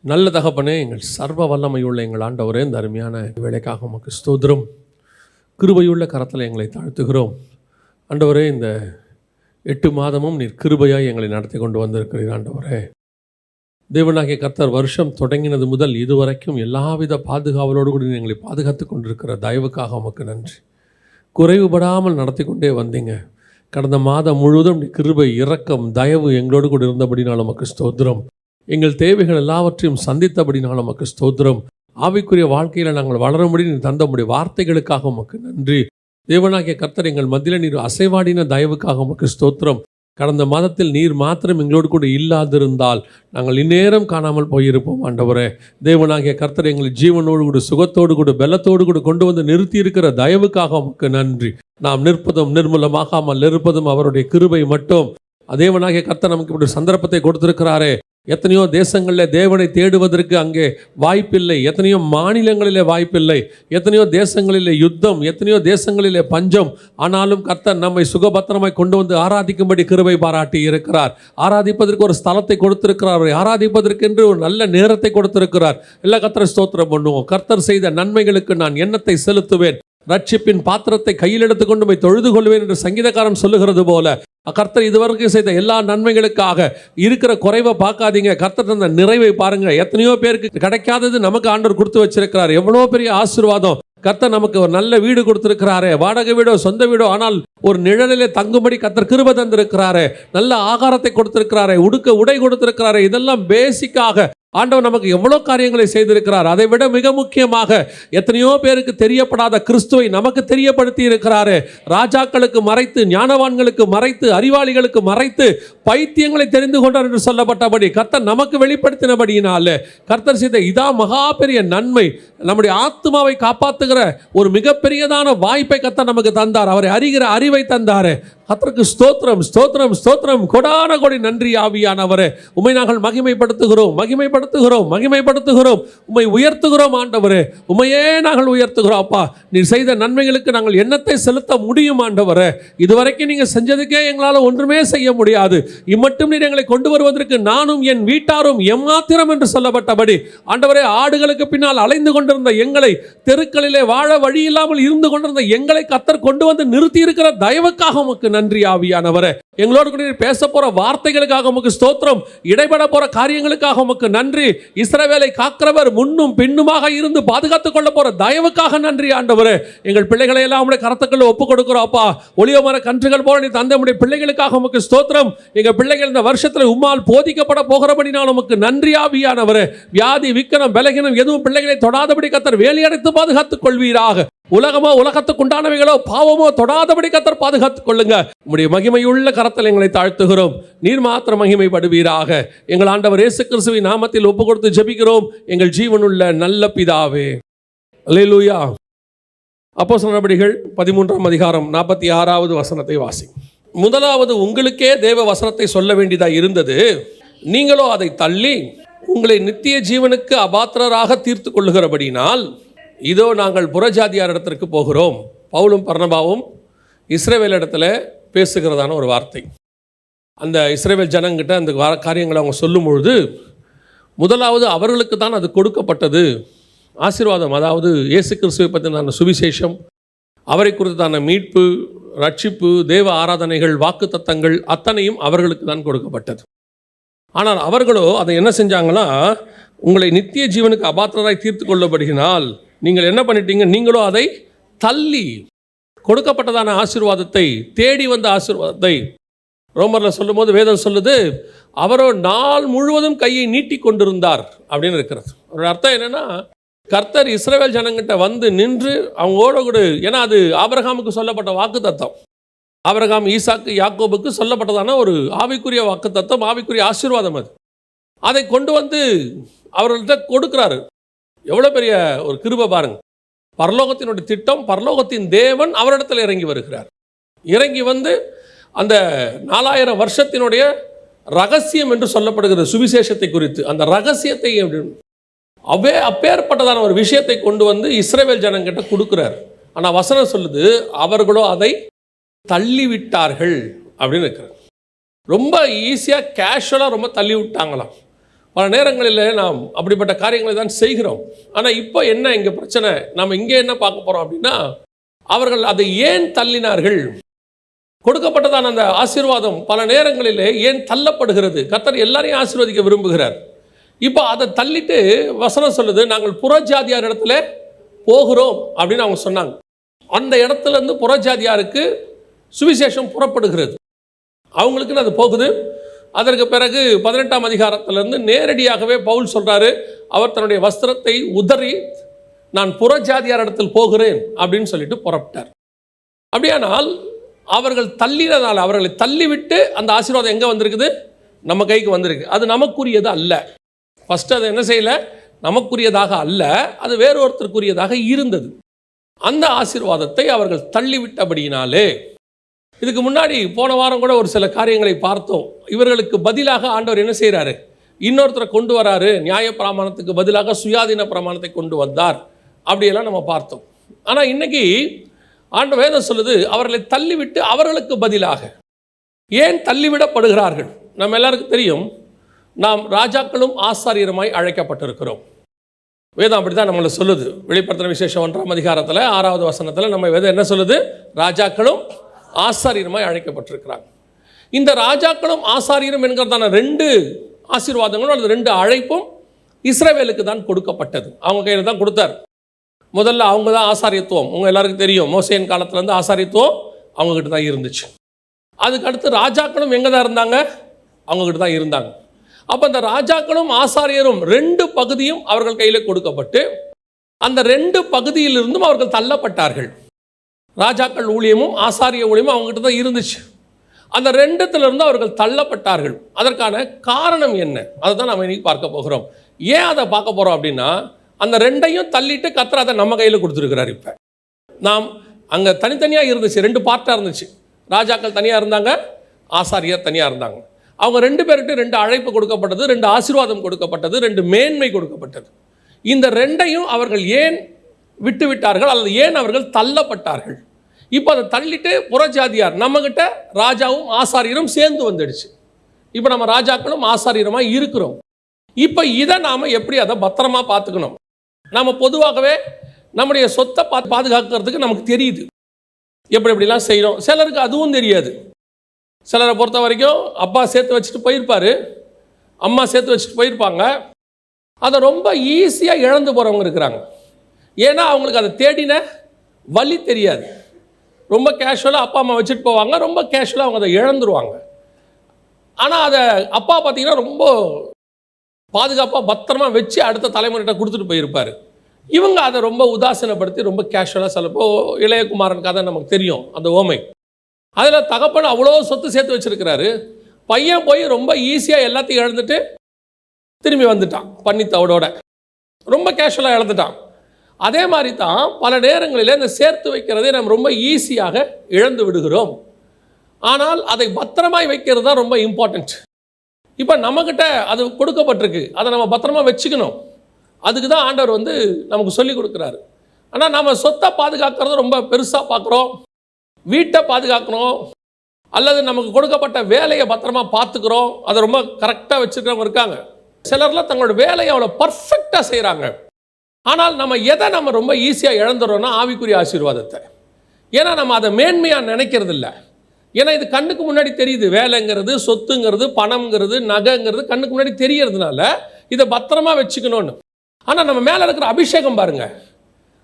நல்ல தகப்பனே, எங்கள் சர்வ வல்லமையுள்ள எங்கள் ஆண்டவரே, இந்த அருமையான வேலைக்காக உமக்கு ஸ்தோத்திரம். கிருபையுள்ள கரத்தில் எங்களை தாழ்த்துகிறோம். ஆண்டவரே, இந்த 8 மாதமும் நீர் கிருபையாய் எங்களை நடத்தி கொண்டு வந்திருக்கிறீர். ஆண்டவரே, தேவனாகிய கர்த்தர் வருஷம் தொடங்கினது முதல் இதுவரைக்கும் எல்லாவித பாதுகாவலோடு கூட எங்களை பாதுகாத்து கொண்டிருக்கிற தயவுக்காக உமக்கு நன்றி. குறைவுபடாமல் நடத்தி கொண்டே வந்தீங்க. கடந்த மாதம் முழுவதும் கிருபை, இரக்கம், தயவு எங்களோடு கூட இருந்தபடினால் உமக்கு ஸ்தோத்திரம். எங்கள் தேவைகள் எல்லாவற்றையும் சந்தித்தபடினால் உமக்கு ஸ்தோத்திரம். ஆவிக்குரிய வாழ்க்கையில் நாங்கள் வளரும்படி நீர் தந்தமுடைய வார்த்தைகளுக்காக உமக்கு நன்றி. தேவனாகிய கர்த்தர் எங்கள் மத்தியில் நீர் அசைவாடின தயவுக்காக உமக்கு ஸ்தோத்திரம். கடந்த மாதத்தில் நீர் மாத்திரம் எங்களோடு கூட இல்லாதிருந்தால் நாங்கள் இந்நேரம் காணாமல் போயிருப்போம். ஆண்டவரே, தேவனாகிய கர்த்தர் எங்களை ஜீவனோடு கூட, சுகத்தோடு கூட, பலத்தோடு கூட கொண்டு வந்து நிறுத்தி இருக்கிற தயவுக்காக உமக்கு நன்றி. நாம் நிற்பதும் நிர்மூலமாகாமல் இருப்பதும் அவருடைய கிருபை மட்டும். தேவனாகிய கர்த்தர் நமக்கு இப்படி சந்தர்ப்பத்தை கொடுத்திருக்கிறாரே. எத்தனையோ தேசங்களில் தேவனை தேடுவதற்கு அங்கே வாய்ப்பில்லை, எத்தனையோ மாநிலங்களிலே வாய்ப்பில்லை, எத்தனையோ தேசங்களிலே யுத்தம், எத்தனையோ தேசங்களிலே பஞ்சம். ஆனாலும் கர்த்தர் நம்மை சுகபத்திரமாய் கொண்டு வந்து ஆராதிக்கும்படி கிருபை பாராட்டி இருக்கிறார். ஆராதிப்பதற்கு ஒரு ஸ்தலத்தை கொடுத்திருக்கிறார். ஆராதிப்பதற்கென்று ஒரு நல்ல நேரத்தை கொடுத்திருக்கிறார். எல்லா கர்த்தரை ஸ்தோத்திரம் பண்ணுவோம். கர்த்தர் செய்த நன்மைகளுக்கு நான் எண்ணத்தை செலுத்துவேன், ரட்சிப்பின் பாத்திரத்தை கையில் எடுத்துக்கொண்டு போய் தொழுது கொள்வேன் என்று சங்கீதக்காரன் சொல்லுகிறது போல, கர்த்தர் இதுவரைக்கும் செய்த எல்லா நன்மைகளுக்காக இருக்கிற குறைவை பார்க்காதீங்க, கர்த்தர் தந்த நிறைவை பாருங்க. எத்தனையோ பேருக்கு கிடைக்காதது நமக்கு ஆண்டவர் கொடுத்து வச்சிருக்கிறார். எவ்வளோ பெரிய ஆசீர்வாதம். கர்த்தர் நமக்கு ஒரு நல்ல வீடு கொடுத்திருக்கிறாரே, வாடகை வீடோ சொந்த வீடோ, ஆனால் ஒரு நிழலிலே தங்கும்படி கர்த்தர் கிருபை தந்திருக்கிறாரே, நல்ல ஆகாரத்தை கொடுத்திருக்கிறாரே, உடுக்க உடை கொடுத்திருக்கிறாரே. இதெல்லாம் பேசிக்காக ஆண்டவர் நமக்கு எவ்வளோ காரியங்களை செய்திருக்கிறார். அதை விட மிக முக்கியமாக எத்தனையோ பேருக்கு தெரியப்படாத கிறிஸ்துவை நமக்கு தெரியப்படுத்தி இருக்கிறாரு. ராஜாக்களுக்கு மறைத்து, ஞானவான்களுக்கு மறைத்து, அறிவாளிகளுக்கு மறைத்து, பைத்தியங்களை தெரிந்து கொண்டார் என்று சொல்லப்பட்டபடி கர்த்தர் நமக்கு வெளிப்படுத்தினபடியினால கர்த்தர் செய்த இதா மகா பெரிய நன்மை. நம்முடைய ஆத்மாவை காப்பாற்றுகிற ஒரு மிகப்பெரியதான வாய்ப்பை கர்த்தர் நமக்கு தந்தார். அவரை அறிகிற அறிவை தந்தார். கர்த்தருக்கு ஸ்தோத்திரம், ஸ்தோத்திரம், ஸ்தோத்திரம். கொடான கொடி நன்றி ஆவியானவரே. உம்மை நாங்கள் மகிமைப்படுத்துகிறோம், மகிமைப்படுத்துகிறோம், மகிமைப்படுத்துகிறோம். உம்மை உயர்த்துகிறோம் ஆண்டவரே. உம்மையே நாங்கள் உயர்த்துகிறோம். அப்பா, நீர் செய்த நன்மைகளுக்கு நாங்கள் எண்ணத்தை செலுத்த முடியும் ஆண்டவரே. இதுவரைக்கும் நீங்கள் செஞ்சதுக்கே எங்களால் ஒன்றுமே செய்ய முடியாது. இம்மட்டும் நீர் எங்களை கொண்டு வருவதற்கு நானும் என் வீட்டாரும் எம்மாத்திரம் என்று சொல்லப்பட்டபடி ஆண்டவரே, ஆடுகளுக்கு பின்னால் அலைந்து கொண்டிருந்த எங்களை, தெருக்களிலே வாழ வழி இல்லாமல் இருந்து கொண்டிருந்த எங்களை கர்த்தர் கொண்டு வந்து நிறுத்தி இருக்கிற தயவுக்காக உமக்கு நன்றி ஆவியானவரே. எங்களோடு கூட பேச போற வார்த்தைகளுக்காக உமக்கு ஸ்தோத்திரம். இடைபட போற காரியங்களுக்காக உமக்கு நன்றி. இஸ்ரவேலை காக்கிறவர் முன்னும் பின்னுமாக இருந்து பாதுகாத்துக் கொள்ள போற தயவுக்காக நன்றி ஆண்டவரே. எங்கள் பிள்ளைகளை எல்லாம் உம்முடைய கரத்துக்குள்ள ஒப்புக் கொடுக்கிறோம் அப்பா. ஒளிய மர கன்றுகள் போல நீ தந்த உம்முடைய பிள்ளைகளுக்காக உமக்கு ஸ்தோத்திரம். எங்கள் பிள்ளைகள் இந்த வருஷத்தில் உம்மால் போதிக்கப்பட போகிறபடினால் உமக்கு நன்றி ஆவியானவரே. வியாதி, விக்கனம், பலகீனம் எதுவும் பிள்ளைகளை தொடாதபடி கர்த்தர் வேலியடைத்து பாதுகாத்துக் கொள்வீராக. உலகமோ, உலகத்துக்கு உண்டானவைகளோ, பாவமோ தொடாதபடி கர்த்தர் பாதுகாத்துக் கொள்ளுங்க. உம்முடைய மகிமையுள்ள கரத்தில் எங்களை தாழ்த்துகிறோம். நீர் மாத்திரம் மகிமைப்படுவீராக. எங்கள் ஆண்டவர் இயேசு கிறிஸ்துவின் நாமத்தில் ஒப்பு கொடுத்து ஜெபிக்கிறோம் எங்கள் ஜீவனுள்ள நல்ல பிதாவே. அல்லேலூயா. அப்போஸ்தலர் நடபடிகள் 13ஆம் அதிகாரம் 46வது வசனத்தை வாசி. முதலாவது உங்களுக்கே தேவ வசனத்தை சொல்ல வேண்டியதாக இருந்தது, நீங்களோ அதை தள்ளி உங்களை நித்திய ஜீவனுக்கு அபாத்திரராக தீர்த்து கொள்ளுகிறபடினால் இதோ நாங்கள் புறஜாதியார் இடத்திற்கு போகிறோம். பவுலும் பர்னபாவும் இஸ்ரவேல் இடத்துல பேசுகிறதான ஒரு வார்த்தை. அந்த இஸ்ரவேல் ஜனங்கிட்ட அந்த காரியங்களை அவங்க சொல்லும் பொழுது முதலாவது அவர்களுக்கு தான் அது கொடுக்கப்பட்டது ஆசீர்வாதம். அதாவது இயேசு கிறிஸ்துவை பற்றின சுவிசேஷம், அவரை குறித்தான மீட்பு, ரட்சிப்பு, தேவ ஆராதனைகள், வாக்கு தத்தங்கள் அத்தனையும் அவர்களுக்கு தான் கொடுக்கப்பட்டது. ஆனால் அவர்களோ அதை என்ன செஞ்சாங்கன்னா, உங்களை நித்திய ஜீவனுக்கு அபாத்திரராய் தீர்த்து கொள்ளப்படுகினால் நீங்கள் என்ன பண்ணிட்டீங்க, நீங்களோ அதை தள்ளி கொடுக்கப்பட்டதான ஆசீர்வாதத்தை, தேடி வந்த ஆசீர்வாதத்தை. ரோமரில் சொல்லும் போது வேதம் சொல்லுது, அவரோ நாள் முழுவதும் கையை நீட்டி கொண்டிருந்தார் அப்படின்னு இருக்கிறது. அவரோட அர்த்தம் என்னன்னா, கர்த்தர் இஸ்ரவேல் ஜனங்கிட்ட வந்து நின்று அவங்களோட கூட, ஏன்னா அது ஆபிரகாமுக்கு சொல்லப்பட்ட வாக்கு தத்தம். ஆபிரகாம், ஈசாக்கு, யாக்கோபுக்கு சொல்லப்பட்டதான ஒரு ஆவிக்குரிய வாக்கு தத்தம், ஆவிக்குரிய ஆசீர்வாதம். அது அதை கொண்டு வந்து அவர்கள்ட்ட கொடுக்குறாரு. எவ்வளோ பெரிய ஒரு கிருபை பாருங்க. பரலோகத்தினுடைய திட்டம், பரலோகத்தின் தேவன் அவரிடத்தில் இறங்கி வருகிறார். இறங்கி வந்து அந்த 4000 வருஷத்தினுடைய ரகசியம் என்று சொல்லப்படுகிற சுவிசேஷத்தை குறித்து, அந்த ரகசியத்தை அப்பேற்பட்டதான ஒரு விஷயத்தை கொண்டு வந்து இஸ்ரவேல் ஜனங்கிட்ட கொடுக்குறார். ஆனால் வசனம் சொல்லுது, அவர்களோ அதை தள்ளிவிட்டார்கள் அப்படின்னு இருக்கிறார். ரொம்ப ஈஸியாக கேஷுவலாக ரொம்ப தள்ளி விட்டாங்களாம். பல நேரங்களில் நாம் அப்படிப்பட்ட காரியங்களை தான் செய்கிறோம். ஆனால் இப்போ என்ன இங்கே பிரச்சனை, நம்ம இங்கே என்ன பார்க்க போகிறோம் அப்படின்னா, அவர்கள் அதை ஏன் தள்ளினார்கள், கொடுக்கப்பட்டதான அந்த ஆசீர்வாதம் பல நேரங்களிலே ஏன் தள்ளப்படுகிறது. கர்த்தர் எல்லாரையும் ஆசீர்வதிக்க விரும்புகிறார். இப்போ அதை தள்ளிட்டு வசனம் சொல்லுது, நாங்கள் புறஜாதியார் இடத்துல போகிறோம் அப்படின்னு அவங்க சொன்னாங்க. அந்த இடத்துலேருந்து புறஜாதியாருக்கு சுவிசேஷம் புறப்படுகிறது, அவங்களுக்குன்னு அது போகுது. அதற்கு பிறகு 18ஆம் அதிகாரத்திலிருந்து நேரடியாகவே பவுல் சொல்கிறாரு, அவர் தன்னுடைய வஸ்திரத்தை உதறி நான் புறஜாதியார் இடத்தில் போகிறேன் அப்படின்னு சொல்லிட்டு புறப்பட்டார். அப்படியானால் அவர்கள் தள்ளினதால், அவர்களை தள்ளிவிட்டு அந்த ஆசீர்வாதம் எங்கே வந்திருக்குது, நம்ம கைக்கு வந்திருக்கு. அது நமக்குரியது அல்ல. ஃபஸ்ட்டு அது என்ன செய்யலை, நமக்குரியதாக அல்ல, அது வேறு ஒருத்தருக்குரியதாக இருந்தது. அந்த ஆசீர்வாதத்தை அவர்கள் தள்ளிவிட்டபடியினாலே, இதுக்கு முன்னாடி போன வாரம் கூட ஒரு சில காரியங்களை பார்த்தோம். இவர்களுக்கு பதிலாக ஆண்டவர் என்ன செய்கிறாரு, இன்னொருத்தரை கொண்டு வராரு. நியாய பிரமாணத்துக்கு பதிலாக சுயாதீன பிரமாணத்தை கொண்டு வந்தார். அப்படியெல்லாம் நம்ம பார்த்தோம். ஆனால் இன்னைக்கு ஆண்டவர் வேதம் சொல்லுது, அவர்களை தள்ளிவிட்டு அவர்களுக்கு பதிலாக. ஏன் தள்ளிவிடப்படுகிறார்கள்? நம்ம எல்லாருக்கும் தெரியும், நாம் ராஜாக்களும் ஆசாரியருமாய் அழைக்கப்பட்டிருக்கிறோம். வேதம் அப்படி தான் நம்மளை சொல்லுது. வெளிப்படுத்தின விசேஷம் 1ஆம் அதிகாரத்தில் 6வது வசனத்தில் நம்ம வேதம் என்ன சொல்லுது, ராஜாக்களும் ஆசாரியருமாய் அழைக்கப்பட்டிருக்கிறாங்க. இந்த ராஜாக்களும் ஆசாரியரும் என்கிறதான 2 ஆசீர்வாதங்களும் அல்லது 2 அழைப்பும் இஸ்ரவேலுக்கு தான் கொடுக்கப்பட்டது. அவங்க கையில் தான் கொடுத்தார். முதல்ல அவங்க தான் ஆசாரியத்துவம். உங்கள் எல்லாருக்கும் தெரியும், மோசேயின் காலத்துலேருந்து ஆசாரியத்துவம் அவங்கக்கிட்ட தான் இருந்துச்சு. அதுக்கு அடுத்து ராஜாக்களும் எங்கே தான் இருந்தாங்க, அவங்கக்கிட்ட தான் இருந்தாங்க. அப்போ அந்த ராஜாக்களும் ஆசாரியரும் 2 பகுதியும் அவர்கள் கையில் கொடுக்கப்பட்டு, அந்த 2 பகுதியிலிருந்தும் அவர்கள் தள்ளப்பட்டார்கள். ராஜாக்கள் ஊழியமும் ஆசாரிய ஊழியமும் அவங்ககிட்ட தான் இருந்துச்சு. அந்த 2த்திலிருந்து அவர்கள் தள்ளப்பட்டார்கள். அதற்கான காரணம் என்ன, அதை தான் நம்ம இன்னைக்கு பார்க்க போகிறோம். ஏன் அதை பார்க்க போகிறோம் அப்படின்னா, அந்த 2ஐயும் தள்ளிட்டு கர்த்தர் அதை நம்ம கையில் கொடுத்துருக்கிறார். இப்போ நாம் அங்கே தனித்தனியாக இருந்துச்சு, 2 பார்ட்டாக இருந்துச்சு. ராஜாக்கள் தனியாக இருந்தாங்க, ஆசாரியர் தனியாக இருந்தாங்க. அவங்க 2 பேர்கிட்ட 2 அழைப்பு கொடுக்கப்பட்டது, 2 ஆசீர்வாதம் கொடுக்கப்பட்டது, 2 மேன்மை கொடுக்கப்பட்டது. இந்த 2ஐயும் அவர்கள் ஏன் விட்டு விட்டார்கள் அல்லது ஏன் அவர்கள் தள்ளப்பட்டார்கள்? இப்போ அதை தள்ளிட்டு புறஜாதியார் நம்மகிட்ட ராஜாவும் ஆசாரியரும் சேர்ந்து வந்துடுச்சு. இப்போ நம்ம ராஜாக்களும் ஆசாரியருமாக இருக்கிறோம். இப்போ இதை நாம் எப்படி அதை பத்திரமா பார்த்துக்கணும்? நாம் பொதுவாகவே நம்முடைய சொத்தை பாதுகாக்கிறதுக்கு நமக்கு தெரியுது, எப்படிலாம் செய்யணும். சிலருக்கு அதுவும் தெரியாது. சிலரை பொறுத்த வரைக்கும் அப்பா சேர்த்து வச்சுட்டு போயிருப்பார், அம்மா சேர்த்து வச்சுட்டு போயிருப்பாங்க. அதை ரொம்ப ஈஸியாக இழந்து போகிறவங்க இருக்கிறாங்க. ஏன்னா அவங்களுக்கு அதை தேடின வழி தெரியாது. ரொம்ப கேஷுவலாக அப்பா அம்மா வச்சுட்டு போவாங்க, ரொம்ப கேஷுவலாக அவங்க அதை இழந்துருவாங்க. ஆனால் அதை அப்பா பார்த்திங்கன்னா ரொம்ப பாதுகாப்பாக பத்திரமாக வச்சு அடுத்த தலைமுறைகிட்ட கொடுத்துட்டு போயிருப்பார். இவங்க அதை ரொம்ப உதாசீனப்படுத்தி ரொம்ப கேஷுவலாக, சிலப்போ இளையகுமாரன் கதை நமக்கு தெரியும், அந்த ஓமை. அதில் தகப்பன் அவ்வளோ சொத்து சேர்த்து வச்சுருக்கிறாரு, பையன் போய் ரொம்ப ஈஸியாக எல்லாத்தையும் இழந்துட்டு திரும்பி வந்துட்டான் பண்ணித்தவடோட, ரொம்ப கேஷுவலாக இழந்துட்டான். அதே மாதிரி தான் பல நேரங்களில் இந்த சேர்த்து வைக்கிறதை நம்ம ரொம்ப ஈஸியாக இழந்து விடுகிறோம். ஆனால் அதை பத்திரமாய் வைக்கிறது தான் ரொம்ப இம்பார்ட்டண்ட். இப்போ நம்மக்கிட்ட அது கொடுக்கப்பட்டிருக்கு, அதை நம்ம பத்திரமா வச்சுக்கணும். அதுக்கு தான் ஆண்டவர் நமக்கு சொல்லி கொடுக்குறாரு. ஆனால் நம்ம சொத்தை பாதுகாக்கிறது ரொம்ப பெருசாக பார்க்குறோம், வீட்டை பாதுகாக்கணும் அல்லது நமக்கு கொடுக்கப்பட்ட வேலையை பத்திரமா பார்த்துக்கிறோம், அதை ரொம்ப கரெக்டாக வச்சுக்கிறவங்க இருக்காங்க. சிலர்லாம் தங்களோட வேலையை அவ்வளோ பர்ஃபெக்டாக செய்கிறாங்க. ஆனால் நம்ம ரொம்ப ஈஸியாக இழந்துடுறோம்னா ஆவிக்குரிய ஆசீர்வாதத்தை. ஏன்னா நம்ம அதை மேன்மையாக நினைக்கிறது இல்லை. ஏன்னா இது கண்ணுக்கு முன்னாடி தெரியுது, வேலைங்கிறது, சொத்துங்கிறது, பணம்ங்கிறது, நகைங்கிறது கண்ணுக்கு முன்னாடி தெரியறதுனால இதை பத்திரமா வச்சுக்கணும்னு. ஆனால் நம்ம மேலே இருக்கிற அபிஷேகம் பாருங்க,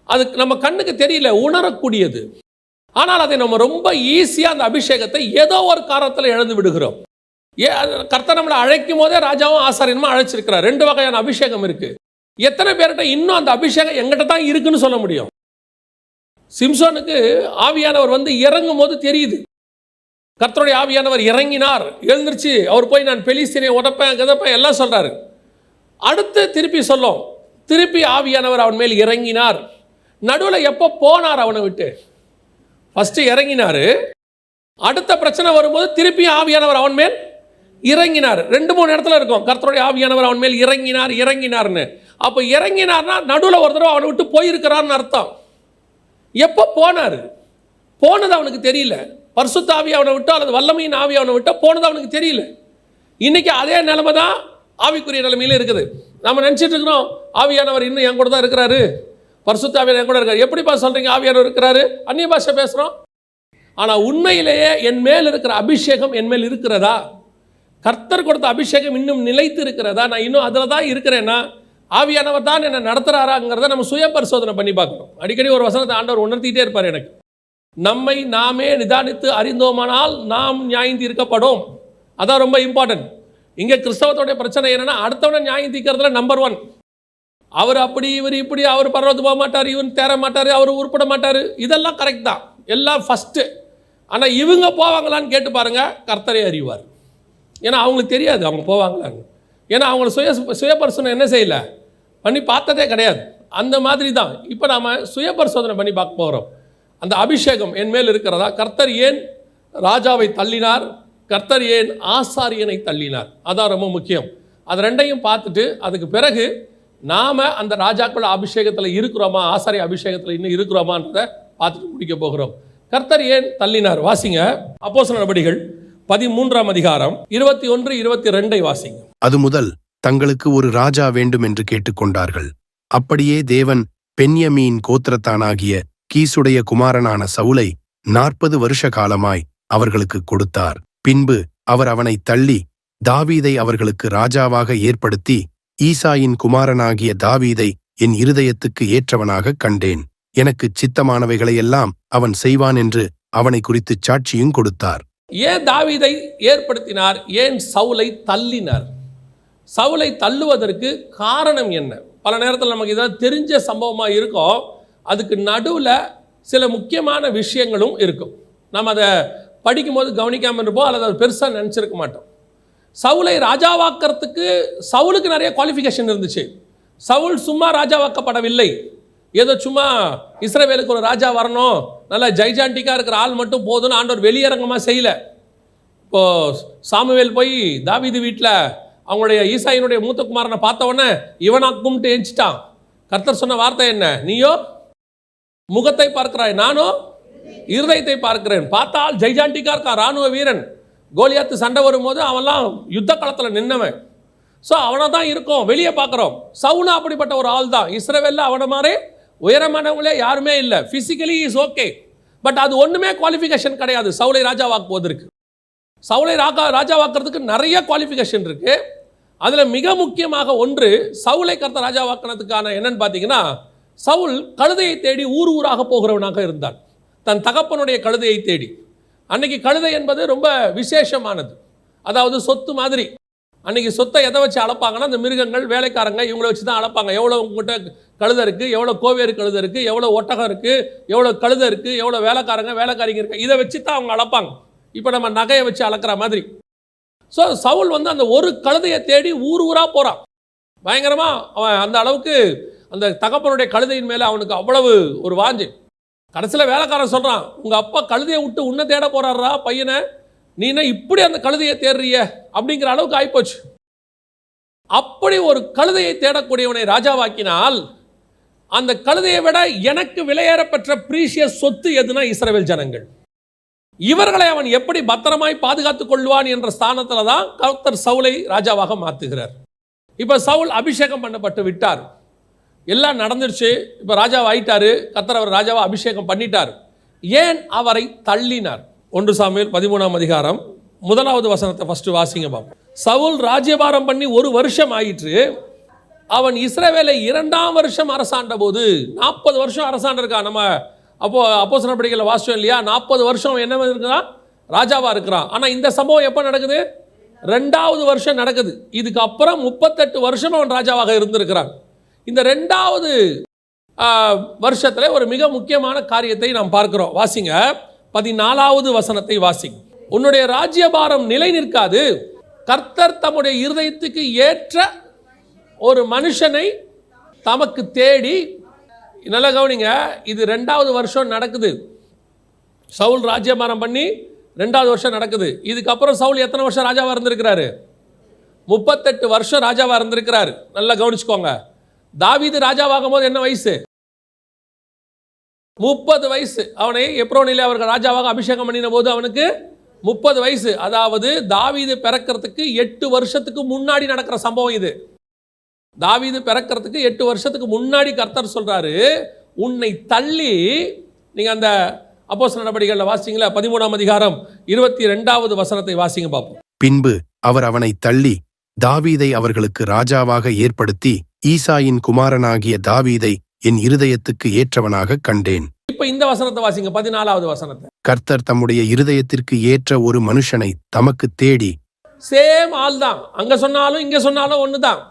அது நம்ம கண்ணுக்கு தெரியல, உணரக்கூடியது. ஆனால் அதை நம்ம ரொம்ப ஈஸியாக அந்த அபிஷேகத்தை ஏதோ ஒரு காரணத்தில் இழந்து விடுகிறோம். கர்த்தர் நம்மளை அழைக்கும் போதே ராஜாவும் ஆசாரியனுமா அழைச்சிருக்கிறார். 2 வகையான அபிஷேகம் இருக்கு. எத்தனை பேர்கிட்ட இன்னும் அந்த அபிஷேகம் எங்கிட்ட தான் இருக்குன்னு சொல்ல முடியும்? சிம்சோனுக்கு ஆவியானவர் இறங்கும் போது தெரியுது, கர்த்தருடைய ஆவியானவர் இறங்கினார், எழுந்திருச்சு அவர் போய் நான் பெலிஸ்தீனை உடப்பேன் கதப்பேன் எல்லாம் சொல்றாரு. அடுத்து திருப்பி சொல்லும், திருப்பி ஆவியானவர் அவன் மேல் இறங்கினார். நடுவில் எப்போ போனார் அவனை விட்டு? ஃபஸ்ட்டு இறங்கினார், அடுத்த பிரச்சனை வரும்போது திருப்பி ஆவியானவர் அவன் மேல் இறங்கினார். 2-3 இடத்துல இருக்கும் கர்த்தருடைய ஆவியானவர் அவன் மேல் இறங்கினார்னு. அப்போ இறங்கினார்னா நடுவில் ஒரு தடவை அவனை விட்டு போயிருக்கிறார்னு அர்த்தம். எப்போ போனார்? போனது அவனுக்கு தெரியல. பரிசுத்த ஆவி அவனை விட்டோ அல்லது வல்லமையின் ஆவி அவனை விட்டோ போனது அவனுக்கு தெரியல. இன்னைக்கு அதே நிலைமை தான் ஆவிக்குரிய நிலைமையில இருக்குது. நம்ம நினச்சிட்டு இருக்கிறோம் ஆவியானவர் இன்னும் என் கூட தான் இருக்கிறாரு, பரிசுத்த ஆவியானவர் என் கூட இருக்காரு. எப்படிப்பா சொல்கிறீங்க ஆவியானவர் இருக்கிறாரு, அந்நிய பாஷை பேசுகிறோம்? ஆனால் உண்மையிலேயே என் மேல் இருக்கிற அபிஷேகம் என் மேல் இருக்கிறதா? கர்த்தர் கொடுத்த அபிஷேகம் இன்னும் நிலைத்து இருக்கிறதா? நான் இன்னும் அதில் தான் இருக்கிறேன்னா ஆவியானவர் தான் என்னை நடத்துகிறாராங்கிறத நம்ம சுய பரிசோதனை பண்ணி பார்க்கணும். அடிக்கடி ஒரு வசனத்தை ஆண்டவர் உணர்த்திட்டே இருப்பார் எனக்கு. நம்மை நாமே நிதானித்து அறிந்தோமானால் நாம் நியாயம் தீர்க்கப்படும். அதான் ரொம்ப இம்பார்ட்டன்ட். இங்கே கிறிஸ்தவத்தோடைய பிரச்சனை என்னென்னா, அடுத்தவனை நியாயம் தீர்க்கிறதுல நம்பர் 1. அவர் அப்படி, இவர் இப்படி, அவர் பரவத்து போக மாட்டார், இவன் தேர மாட்டார், அவர் உருப்பட மாட்டார். இதெல்லாம் கரெக்ட் தான், எல்லாம் ஃபஸ்ட்டு. ஆனால் இவங்க போவாங்களான்னு கேட்டு பாருங்கள், கர்த்தரே அறிவார். ஏன்னா அவங்களுக்கு தெரியாது அவங்க போவாங்களான்னு. ஏன்னா அவங்கள சுய பரிசோதனை என்ன செய்யலை, பண்ணி பார்த்ததே கிடையாது. அந்த மாதிரி தான் இப்போ நாம் சுய பரிசோதனை பண்ணி பார்க்க போகிறோம். அந்த அபிஷேகம் என் மேல் இருக்கிறதா? கர்த்தர் ஏன் ராஜாவை தள்ளினார், கர்த்தர் ஏன் ஆசாரியனை தள்ளினார், அதான் ரொம்ப முக்கியம். அது ரெண்டையும் பார்த்துட்டு அதுக்கு பிறகு நாம் அந்த ராஜாக்கள் அபிஷேகத்தில் இருக்கிறோமா, ஆசாரிய அபிஷேகத்தில் இன்னும் இருக்கிறோமான்றதை பார்த்துட்டு முடிக்க போகிறோம். கர்த்தர் ஏன் தள்ளினார் வாசிங்க. அப்போஸ்தலர் நடபடிகள் 13ஆம் அதிகாரம் 21, 22 வாசிங்க. அது முதல் தங்களுக்கு ஒரு ராஜா வேண்டும் என்று கேட்டுக்கொண்டார்கள். அப்படியே தேவன் பென்யமீன் கோத்திரத்தானாகிய கீசுடைய குமாரனான சவுலை 40 வருஷ காலமாய் அவர்களுக்கு கொடுத்தார். பின்பு அவர் அவனை தள்ளி தாவீதை அவர்களுக்கு ராஜாவாக ஏற்படுத்தி, ஈசாயின் குமாரனாகிய தாவீதை என் இருதயத்துக்கு ஏற்றவனாக கண்டேன், எனக்கு சித்தமானவைகளையெல்லாம் அவன் செய்வான் என்று அவனை குறித்து சாட்சியும் கொடுத்தார். ஏன் தாவீதை ஏற்படுத்தினார், ஏன் சவுலை தள்ளினார்? சவுலை தள்ளுவதற்கு காரணம் என்ன? பல நேரத்தில் நமக்கு இதெல்லாம் தெரிஞ்ச சம்பவமாக இருக்கும். அதுக்கு நடுவில் சில முக்கியமான விஷயங்களும் இருக்கும். நம்ம அதை படிக்கும்போது கவனிக்காமல் இருப்போம், அல்லது அதை பெருசாக நினச்சிருக்க மாட்டோம். சவுலை ராஜாவாக்கிறதுக்கு சவுலுக்கு நிறைய குவாலிஃபிகேஷன் இருந்துச்சு. சவுல் சும்மா ராஜாவாக்கப்படவில்லை. ஏதோ சும்மா இஸ்ரவேலுக்கு ஒரு ராஜா வரணும், நல்லா ஜைஜாண்டிக்காக இருக்கிற ஆள் மட்டும் போதும்னு ஆண்டவர் வெளியரங்கமாக செய்யலை. இப்போது சாமுவேல் போய் தாவீது வீட்டில் அவங்களுடைய ஈசாயினுடைய மூத்த குமாரனை பார்த்தவொடனே இவனா கும்பிட்டு எஞ்சிட்டான். கர்த்தர் சொன்ன வார்த்தை என்ன? நீயோ முகத்தை பார்க்கிறாய், நானோ இருதயத்தை பார்க்கிறேன். பார்த்தால் ஜெய்ஜாண்டிக்கா இருக்கான், இராணுவ வீரன். கோலியாத்து சண்டை வரும்போது அவன்லாம் யுத்த களத்தில் நின்னவன். ஸோ அவனை தான் இருக்கும், வெளியே பார்க்குறோம். சவுனா அப்படிப்பட்ட ஒரு ஆள் தான். இஸ்ரவேலில் அவனை மாதிரி உயரமானவங்களே யாருமே இல்லை. ஃபிசிக்கலி இஸ் ஓகே, பட் அது ஒன்றுமே குவாலிஃபிகேஷன் கிடையாது சவுலை ராஜாவாக்குவதற்கு. சவுலை ராஜாவாக்குறதுக்கு நிறைய குவாலிஃபிகேஷன் இருக்குது. அதில் மிக முக்கியமாக ஒன்று, சவுலை கர்த்தர் ராஜாவாக்கினதுக்கான என்னன்னு பார்த்தீங்கன்னா, சவுல் கழுதையை தேடி ஊர் ஊராக போகிறவனாக இருந்தான், தன் தகப்பனுடைய கழுதையை தேடி. அன்னைக்கு கழுதை என்பது ரொம்ப விசேஷமானது, அதாவது சொத்து மாதிரி. அன்றைக்கி சொத்தை எதை வச்சு அளப்பாங்கன்னா, அந்த மிருகங்கள், வேலைக்காரங்க, இவங்களை வச்சு தான் அளப்பாங்க. எவ்வளோ உங்கள்கிட்ட கழுதை இருக்குது, எவ்வளோ கோவேறு கழுதை இருக்குது, எவ்வளோ ஒட்டகம் இருக்குது, எவ்வளோ கழுதை இருக்குது, எவ்வளோ வேலைக்காரிங்க இருக்குது, இதை வச்சு தான் அவங்க அளப்பாங்க. இப்போ நம்ம நகையை வச்சு அளக்கிற மாதிரி. ஸோ சவுல் அந்த ஒரு கழுதையை தேடி ஊர் ஊராக போகிறான். பயங்கரமாக அவன் அந்த அளவுக்கு அந்த தகப்பனுடைய கழுதையின் மேலே அவனுக்கு அவ்வளவு ஒரு வாஞ்சு. கடைசியில் வேலைக்காரன் சொல்கிறான், உங்கள் அப்பா கழுதையை விட்டு உன்னை தேட போகிறாரா பையனை, நீ என்ன இப்படி அந்த கழுதையை தேடுறிய அப்படிங்கிற அளவுக்கு ஆயிப்போச்சு. அப்படி ஒரு கழுதையை தேடக்கூடியவனை ராஜாவாக்கினால், அந்த கழுதையை விட எனக்கு விலையேறப்பெற்ற ப்ரீஷியஸ் சொத்து எதுனா இஸ்ரவேல் ஜனங்கள். இவர்களை அவன் எப்படி பத்திரமாய் பாதுகாத்துக் கொள்வான் என்ற ஸ்தானத்தில் தான் கர்த்தர் சவுலை ராஜாவாக மாற்றுகிறார். இப்போ சவுல் அபிஷேகம் பண்ணப்பட்டு விட்டார், எல்லாம் நடந்துருச்சு. இப்போ ராஜாவை ஆயிட்டாரு, கர்த்தர் அவர் ராஜாவை அபிஷேகம் பண்ணிட்டார். ஏன் அவரை தள்ளினார்? 1 சாமுவேல் 13ஆம் அதிகாரம் 1வது வசனத்தை ஃபஸ்ட்டு வாசிங்க பாப்போம். சவுல் ராஜ்யபாரம் பண்ணி 1 வருஷம் ஆயிற்று. அவன் இஸ்ரவேலை 2ஆம் வருஷம் அரசாண்ட போது, 40 வருஷம் அரசாண்டிருக்கான். நம்ம அப்போஸ்தலர் நடபடிகளில் வாசிச்சோம் இல்லையா, 40 வருஷம் என்ன இருக்கிறான், ராஜாவாக இருக்கிறான். ஆனால் இந்த சம்பவம் எப்போ நடக்குது? 2வது வருஷம் நடக்குது. இதுக்கு அப்புறம் 38 வருஷம் அவன் ராஜாவாக இருந்திருக்கிறான். இந்த 2வது வருஷத்தில் ஒரு மிக முக்கியமான காரியத்தை நாம் பார்க்கிறோம். வாசிங்க 14வது வசனத்தை வாசிங்க. உன்னுடைய ராஜ்யபாரம் நிலை நிற்காது, கர்த்தர் தம்முடைய இருதயத்துக்கு ஏற்ற ஒரு மனுஷனை தமக்கு தேடி. நல்லா கவனிங்க, இது 2வது வருஷம் நடக்குது. சவுல் ராஜ்யபாரம் பண்ணி 2வது வருஷம் நடக்குது. இதுக்கப்புறம் சவுல் எத்தனை வருஷம் ராஜாவாக இருந்திருக்கிறாரு? 38 வருஷம் ராஜாவாக இருந்திருக்கிறாரு. நல்லா கவனிச்சுக்கோங்க. தாவீது ராஜாவாகும் போது என்ன வயசு? 30 வயசு. அவனை எப்ரோனிலே அவர்கள் ராஜாவாக அபிஷேகம் பண்ணின போது அவனுக்கு 30 வயசு, அதாவது தாவீது பிறக்கிறதுக்கு 8 வருஷத்துக்கு முன்னாடி நடக்கிற சம்பவம் இது. தாவீது பிறக்கிறதுக்கு 8 வருஷத்துக்கு முன்னாடி கர்த்தர் சொல்றாரு, உன்னை தள்ளி, நீங்க அந்த அப்போஸ்தலர் நடபடிகளில் வாசிங்களா 13ஆம் அதிகாரம் 22வது வசனத்தை வாசிங்க பார்ப்போம். பின்பு அவர் அவனை தள்ளி தாவீதை அவர்களுக்கு ராஜாவாக ஏற்படுத்தி ஈசாயின் குமாரனாகிய தாவீதை என் இருதயத்துக்கு ஏற்றவனாக கண்டேன். இப்ப இந்த வசனத்தை வாசிங்க, 14வது வசனத்தை. கர்த்தர் தம்முடைய இருதயத்திற்கு ஏற்ற ஒரு மனுஷனை தமக்கு தேடி. சேம் ஆள் தான், அங்க சொன்னாலும் இங்க சொன்னாலும் ஒண்ணுதான்.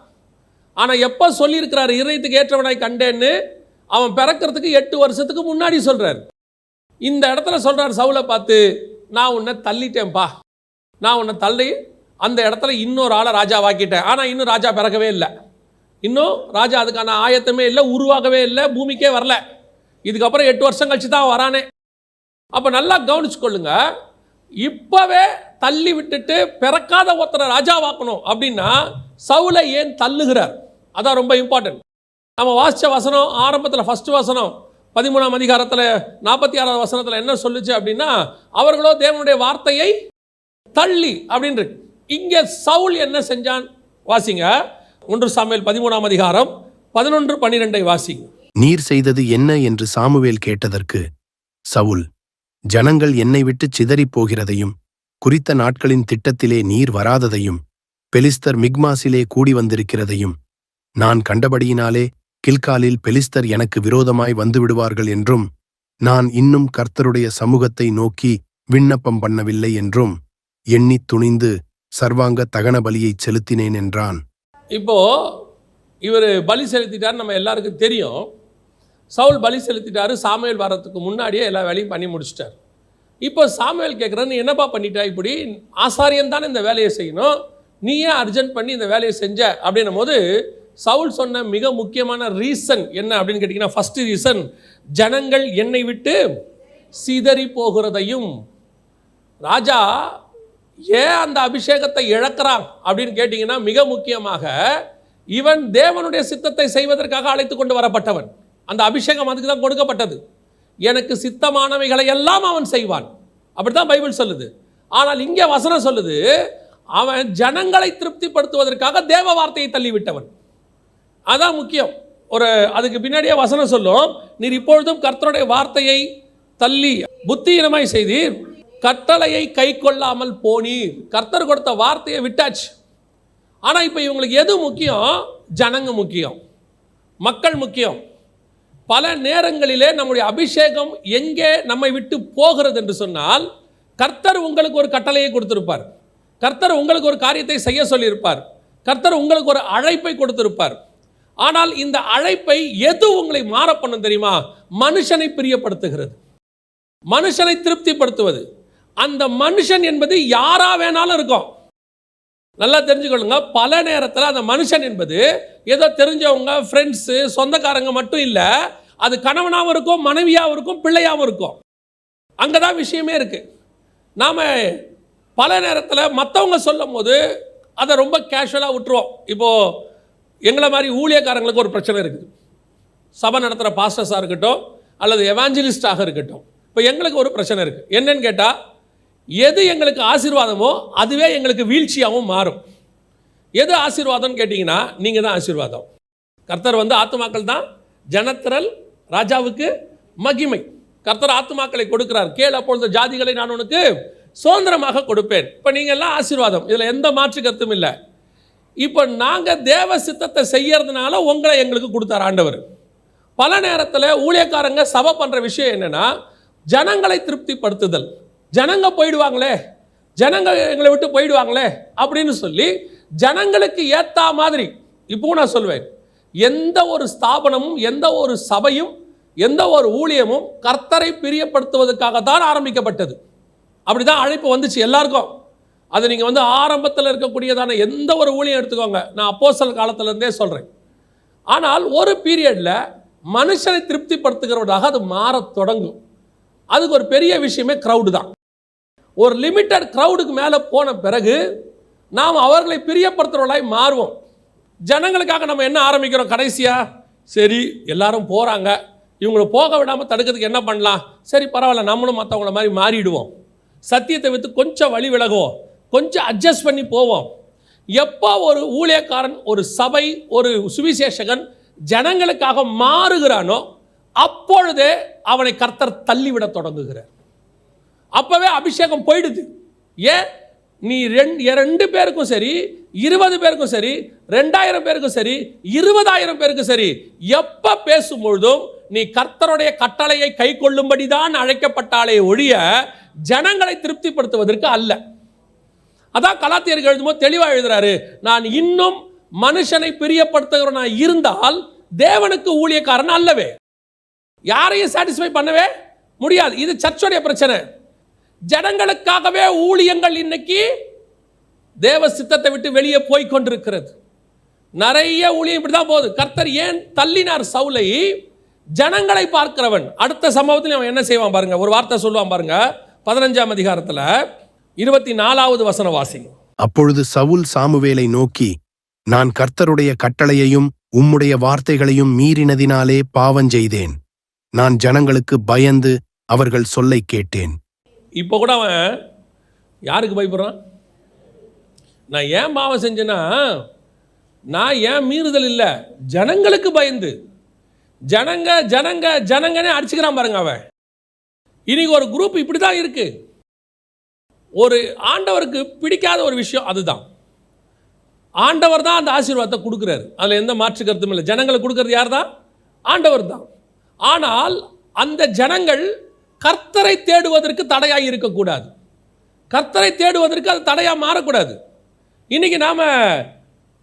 ஆனா எப்ப சொல்லி இருக்கிறாரு இருதயத்துக்கு ஏற்றவனாய் கண்டேன்னு? அவன் பிறக்கிறதுக்கு 8 வருஷத்துக்கு முன்னாடி சொல்றாரு. இந்த இடத்துல சொல்றாரு சவுலை பார்த்து, நான் உன்னை தள்ளிட்டேன்பா, நான் உன்னை தள்ளி அந்த இடத்துல இன்னொரு ஆளை ராஜாவாக்கிட்டேன். ஆனா இன்னும் ராஜா பிறக்கவே இல்லை, இன்னும் ராஜா அதுக்கான ஆயத்தமே இல்லை, உருவாகவே இல்லை, பூமிக்கே வரல. இதுக்கப்புறம் 8 வருஷம் கழிச்சு தான் வரானே. அப்ப நல்லா கவனிச்சுக்கொள்ளுங்க, இப்பவே தள்ளி விட்டுட்டு பிறக்காத ஒருத்தரை ராஜாவாக்கணும் அப்படின்னா சவுலை ஏன் தள்ளுகிறார்? அதான் ரொம்ப இம்பார்ட்டன்ட். நம்ம வாசிச்ச வசனம் ஆரம்பத்தில் ஃபர்ஸ்ட் வசனம் 13ஆம் அதிகாரத்தில் 46வது வசனத்தில் என்ன சொல்லுச்சு அப்படின்னா, அவர்களோ தேவனுடைய வார்த்தையை தள்ளி அப்படின்னு இருக்கு. இங்கே சவுல் என்ன செஞ்சான் வாசிங்க. 1 சாமுவேல் 13ஆம் அதிகாரம் 11-12 வாசிங்க. நீர் செய்தது என்ன என்று சாமுவேல் கேட்டதற்கு சவுல், ஜனங்கள் என்னை விட்டு சிதறிப் போகிறதையும் குறித்த நாட்களின் திட்டத்திலே நீர் வராததையும் பெலிஸ்தர் மிக்மாசிலே கூடி வந்திருக்கிறதையும் நான் கண்டபடியினாலே கில்காலில் பெலிஸ்தர் எனக்கு விரோதமாய் வந்துவிடுவார்கள் என்றும் நான் இன்னும் கர்த்தருடைய சமூகத்தை நோக்கி விண்ணப்பம் பண்ணவில்லை என்றும் எண்ணி துணிந்து சர்வாங்க தகன பலியைச் செலுத்தினேன் என்றான். இப்போ இவர் பலி செலுத்திட்டார், நம்ம எல்லாருக்கும் தெரியும். சவுல் பலி செலுத்திட்டாரு, சாமுவேல் வரத்துக்கு முன்னாடியே எல்லா வேலையும் பண்ணி முடிச்சிட்டார். இப்போ சாமுவேல் கேட்குறாரு, நீ என்னப்பா பண்ணிட்டா? இப்படி ஆசாரியன் தானே இந்த வேலையை செய்யணும், நீ ஏன் அர்ஜென்ட் பண்ணி இந்த வேலையை செஞ்ச அப்படின்னும் போது சவுல் சொன்ன மிக முக்கியமான ரீசன் என்ன அப்படின்னு கேட்டிங்கன்னா, ஃபர்ஸ்ட் ரீசன், ஜனங்கள் என்னை விட்டு சிதறி போகிறதையும். ராஜா ஏன் அந்த அபிஷேகத்தை இழக்கிறான் அப்படின்னு கேட்டிங்கன்னா, மிக முக்கியமாக இவன் தேவனுடைய சித்தத்தை செய்வதற்காக அழைத்து கொண்டு வரப்பட்டவன். அந்த அபிஷேகம் அதுக்கு தான் கொடுக்கப்பட்டது. எனக்கு சித்தமானவைகளை எல்லாம் அவன் செய்வான், அப்படித்தான் பைபிள் சொல்லுது. ஆனால் இங்கே வசனம் சொல்லுது, அவன் ஜனங்களை திருப்திப்படுத்துவதற்காக தேவ வார்த்தையை தள்ளிவிட்டவன். அதான் முக்கியம். அதுக்கு பின்னாடியே வசனம் சொல்லும், நீர் இப்பொழுதும் கர்த்தருடைய வார்த்தையை தள்ளி புத்தியினமாய் செய்தீர், கட்டளையை கை கொள்ளாமல் போனீர். கர்த்தர் கொடுத்த வார்த்தையை விட்டாச்சு. ஆனால் இப்போ இவங்களுக்கு எது முக்கியம்? ஜனங்க முக்கியம், மக்கள் முக்கியம். பல நேரங்களிலே நம்முடைய அபிஷேகம் எங்கே நம்மை விட்டு போகிறது என்று சொன்னால், கர்த்தர் உங்களுக்கு ஒரு கட்டளையை கொடுத்திருப்பார், கர்த்தர் உங்களுக்கு ஒரு காரியத்தை செய்ய சொல்லியிருப்பார், கர்த்தர் உங்களுக்கு ஒரு அழைப்பை கொடுத்திருப்பார். ஆனால் இந்த அழைப்பை எது உங்களை மாற பண்ணும் தெரியுமா? மனுஷனை பிரியப்படுத்துகிறது, மனுஷனை திருப்திப்படுத்துவது. அந்த மனுஷன் என்பது யாரா வேணாலும் இருக்கும். நல்லா தெரிஞ்சுக்கொள்ளுங்க, பல நேரத்தில் அந்த மனுஷன் என்பது ஏதோ தெரிஞ்சவங்க, ஃப்ரெண்ட்ஸு, சொந்தக்காரங்க மட்டும் இல்லை, அது கணவனாகவும் இருக்கும், மனைவியாகவும் இருக்கும், பிள்ளையாகவும் இருக்கும். அங்கே தான் விஷயமே இருக்குது. நாம் பல நேரத்தில் மற்றவங்க சொல்லும் போது அதை ரொம்ப கேஷுவலாக விட்டுருவோம். இப்போது எங்களை மாதிரி ஊழியக்காரங்களுக்கு ஒரு பிரச்சனை இருக்குது. சபை நடத்துகிற பாஸ்டர்ஸாக இருக்கட்டும் அல்லது எவாஞ்சலிஸ்டாக இருக்கட்டும், இப்போ எங்களுக்கு ஒரு பிரச்சனை இருக்குது. என்னன்னு கேட்டால், எது எங்களுக்கு ஆசீர்வாதமோ அதுவே எங்களுக்கு வீழ்ச்சியாகவும் மாறும். எது ஆசீர்வாதம்னு கேட்டிங்கன்னா, நீங்கள் தான் ஆசீர்வாதம். கர்த்தர் ஆத்துமாக்கள் தான் ஜனத்திரள், ராஜாவுக்கு மகிமை. கர்த்தர் ஆத்துமாக்களை கொடுக்கிறார். கேள், அப்பொழுது ஜாதிகளை நான் உனக்கு சுதந்திரமாக கொடுப்பேன். இப்போ நீங்கள் எல்லாம் ஆசீர்வாதம், இதில் எந்த மாற்று கருத்தும் இல்லை. இப்போ நாங்கள் தேவ சித்தத்தை செய்யறதுனால உங்களை எங்களுக்கு கொடுத்தார் ஆண்டவர். பல நேரத்தில் ஊழியக்காரங்க சபை பண்ணுற விஷயம் என்னென்னா, ஜனங்களை திருப்திப்படுத்துதல். ஜனங்க போயிடுவாங்களே, ஜனங்க எங்களை விட்டு போயிடுவாங்களே அப்படின்னு சொல்லி ஜனங்களுக்கு ஏற்ற மாதிரி. இப்போ நான் சொல்வேன், எந்த ஒரு ஸ்தாபனமும், எந்த ஒரு சபையும், எந்த ஒரு ஊழியமும் கர்த்தரை பிரியப்படுத்துவதற்காக தான் ஆரம்பிக்கப்பட்டது. அப்படி தான் அழைப்பு வந்துச்சு எல்லாருக்கும். அது நீங்கள் ஆரம்பத்தில் இருக்கக்கூடியதான எந்த ஒரு ஊழியம் எடுத்துக்கோங்க, நான் அப்போஸ்தலர் காலத்திலேருந்தே சொல்கிறேன். ஆனால் ஒரு பீரியடில் மனுஷனை திருப்திப்படுத்துகிறவதாக அது மாறத் தொடங்கும். அதுக்கு ஒரு பெரிய விஷயமே க்ரௌடு தான். ஒரு லிமிட்டட் க்ரௌடுக்கு மேலே போன பிறகு நாம் அவர்களை பிரியப்படுத்துகிறவர்களாய் மாறுவோம். ஜனங்களுக்காக நம்ம என்ன ஆரம்பிக்கிறோம் கடைசியாக? சரி, எல்லாரும் போகிறாங்க, இவங்களை போக விடாமல் தடுக்கிறதுக்கு என்ன பண்ணலாம்? சரி பரவாயில்ல, நம்மளும் மற்றவங்கள மாதிரி மாறிடுவோம். சத்தியத்தை விட்டு கொஞ்சம் வழி விலகுவோம், கொஞ்சம் அட்ஜஸ்ட் பண்ணி போவோம். எப்போ ஒரு ஊழியக்காரன், ஒரு சபை, ஒரு சுவிசேஷகன் ஜனங்களுக்காக மாறுகிறானோ அப்பொழுதே அவனை கர்த்தர் தள்ளிவிட தொடங்குகிறார். அப்பவே அபிஷேகம் போயிடுது. ஏன்? நீ 2 பேருக்கும் சரி, 20 பேருக்கும் சரி, 2000 பேருக்கும் சரி, 20000 பேருக்கும் சரி, எப்ப பேசும்பொழுதும் நீ கர்த்தருடைய கட்டளையை கை கொள்ளும்படிதான் அழைக்கப்பட்டாலே ஒழிய ஜனங்களை திருப்திப்படுத்துவதற்கு அல்ல. அதான் கலாத்தியர்கள் எழுதும்போது தெளிவாக எழுதுறாரு, நான் இன்னும் மனுஷனை பிரியப்படுத்துகிறவனா இருந்தால் தேவனுக்கு ஊழியக்காரன் அல்லவே. யாரையும் சாட்டிஸ்ஃபை பண்ணவே முடியாது. இது சர்ச்சுடைய பிரச்சனை. ஜனங்களுக்காகவே ஊழியங்கள் இன்னைக்கு தேவ சித்தத்தை விட்டு வெளியே போய் கொண்டிருக்கிறது. நிறைய ஊழியம் இப்படிதான் போகுது. கர்த்தர் ஏன் தள்ளினார் சவுலை? ஜனங்களை பார்க்கிறவன். அடுத்த சம்பவத்தில் அவன் என்ன செய்வான் பாருங்க, ஒரு வார்த்தை சொல்லுவான் பாருங்க. 15ஆம் அதிகாரத்தில் 24வது வசனம் வாசிங்க. அப்பொழுது சவுல் சாமுவேலை நோக்கி, நான் கர்த்தருடைய கட்டளையையும் உம்முடைய வார்த்தைகளையும் மீறினதினாலே பாவஞ்செய்தேன். நான் ஜனங்களுக்கு பயந்து அவர்கள் சொல்லை கேட்டேன். இப்போ கூட அவன் யாருக்கு பயப்படுறான்? நான் ஏன் பாவம் செஞ்சேன்னா, நான் ஏன் மீறுதல் இல்லை, ஜனங்களுக்கு பயந்து. ஜனங்க ஜனங்க ஜனங்கனே அடிச்சுக்கிறான் பாருங்க அவன். இன்னைக்கு ஒரு குரூப் இப்படி தான் இருக்கு. ஒரு ஆண்டவருக்கு பிடிக்காத ஒரு விஷயம் அதுதான். ஆண்டவர் தான் அந்த ஆசீர்வாதத்தை கொடுக்குறாரு, அதில் எந்த மாற்று கருத்தும் இல்லை. ஜனங்களுக்கு கொடுக்கறது யார் தான்? ஆண்டவர் தான். ஆனால் அந்த ஜனங்கள் கர்த்தரை தேடுவதற்கு தடையாக இருக்கக்கூடாது. கர்த்தரை தேடுவதற்கு அது தடையாக மாறக்கூடாது. இன்னைக்கு நாம்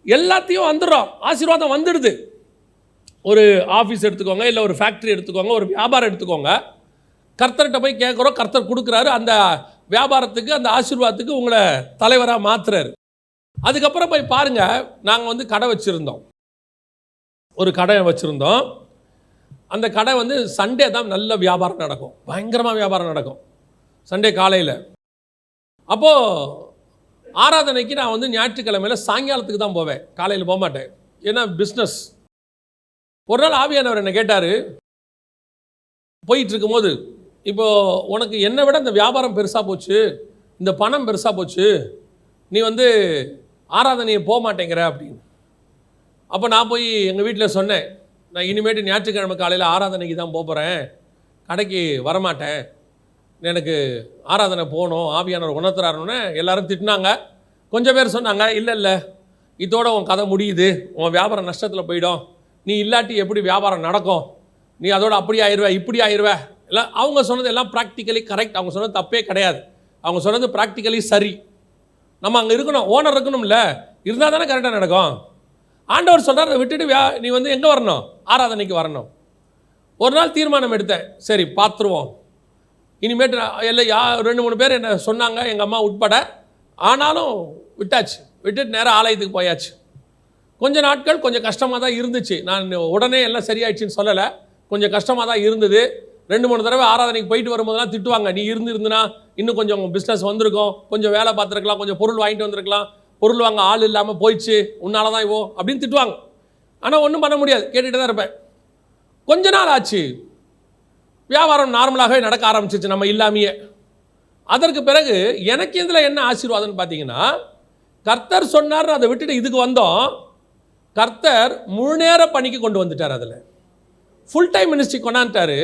எல்லாத்தையும் வந்துடுறோம், ஆசீர்வாதம் வந்துடுது. ஒரு ஆஃபீஸ் எடுத்துக்கோங்க, இல்லை ஒரு ஃபேக்ட்ரி எடுத்துக்கோங்க, ஒரு வியாபாரம் எடுத்துக்கோங்க. கர்த்தர்கிட்ட போய் கேட்குறோம், கர்த்தர் கொடுக்குறாரு. அந்த வியாபாரத்துக்கு, அந்த ஆசீர்வாதத்துக்கு உங்களை தலைவராக மாற்றுறாரு. அதுக்கப்புறம் போய் பாருங்கள், நாங்கள் வந்து கடை வச்சுருந்தோம், ஒரு கடை வச்சுருந்தோம். அந்த கடை வந்து சண்டே தான் நல்ல வியாபாரம் நடக்கும், பயங்கரமாக வியாபாரம் நடக்கும் சண்டே காலையில். அப்போது ஆராதனைக்கு நான் வந்து ஞாயிற்றுக்கிழமையில் சாயங்காலத்துக்கு தான் போவேன், காலையில் போக மாட்டேன். ஏன்னா பிஸ்னஸ். ஒரு நாள் ஆவியானவர் என்னை கேட்டார், போயிட்டு இருக்கும்போது, இப்போது உனக்கு என்னை விட இந்த வியாபாரம் பெருசாக போச்சு, இந்த பணம் பெருசாக போச்சு, நீ வந்து ஆராதனையை போக மாட்டேங்கிற அப்படின்னு. அப்போ நான் போய் எங்கள் வீட்டில் சொன்னேன், நான் இனிமேட்டு ஞாயிற்றுக்கிழமை காலையில் ஆராதனைக்கு தான் போகிறேன், கடைக்கு வரமாட்டேன், எனக்கு ஆராதனை போகணும், ஆவியானவர் உணர்த்துறாருன்னு. எல்லாரும் திட்டினாங்க. கொஞ்சம் பேர் சொன்னாங்க, இல்லை இல்லை இதோட உன் கதை முடியுது, உன் வியாபாரம் நஷ்டத்தில் போயிடும், நீ இல்லாட்டி எப்படி வியாபாரம் நடக்கும், நீ அதோட அப்படி ஆயிடுவே இப்படி ஆயிடுவே. எல்லாம் அவங்க சொன்னது எல்லாம் ப்ராக்டிக்கலி கரெக்ட், அவங்க சொன்னது தப்பே கிடையாது, அவங்க சொன்னது ப்ராக்டிக்கலி சரி. நம்ம அங்கே இருக்கணும், ஓனர் இருக்கணும்ல, இருந்தால் தானே கரெக்டாக நடக்கும். ஆண்டவர் சொல்கிறார், அதை விட்டுட்டு நீ வந்து எங்கே வரணும்? ஆராதனைக்கு வரணும். ஒரு நாள் தீர்மானம் எடுத்தேன், சரி பார்த்துருவோம். இனிமேட்டு எல்லாம் 2-3 பேர் என்ன சொன்னாங்க, எங்கள் அம்மா உட்பட. ஆனாலும் விட்டாச்சு, விட்டுட்டு நேராக ஆலயத்துக்கு போயாச்சு. கொஞ்ச நாட்கள் கொஞ்சம் கஷ்டமாக தான் இருந்துச்சு. நான் உடனே எல்லாம் சரியாயிடுச்சின்னு சொல்லலை, கொஞ்சம் கஷ்டமாக தான் இருந்தது. 2-3 தடவை ஆராதனைக்கு போயிட்டு வரும்போதெல்லாம் திட்டுவாங்க, நீ இருந்துன்னா இன்னும் கொஞ்சம் பிஸ்னஸ் வந்திருக்கும், கொஞ்சம் வேலை பார்த்துருக்கலாம், கொஞ்சம் பொருள் வாங்கிட்டு வந்திருக்கலாம், பொருள் வாங்க ஆள் இல்லாமல் போயிடுச்சு, உன்னால தான் இவோ அப்படின்னு திட்டுவாங்க. ஆனால் ஒன்றும் பண்ண முடியாது, கேட்டுகிட்டு தான் இருப்பேன். கொஞ்ச நாள் ஆச்சு, வியாபாரம் நார்மலாகவே நடக்க ஆரம்பிச்சிச்சு நம்ம இல்லாமையே. அதற்கு பிறகு எனக்கு இதில் என்ன ஆசீர்வாதம்னு பார்த்தீங்கன்னா, கர்த்தர் சொன்னார், அதை விட்டுட்டு இதுக்கு வந்தோம். கர்த்தர் முழு நேர பணிக்கு கொண்டு வந்துட்டார், அதில் ஃபுல் டைம் மினிஸ்ட்ரி கொண்டாந்துட்டார்.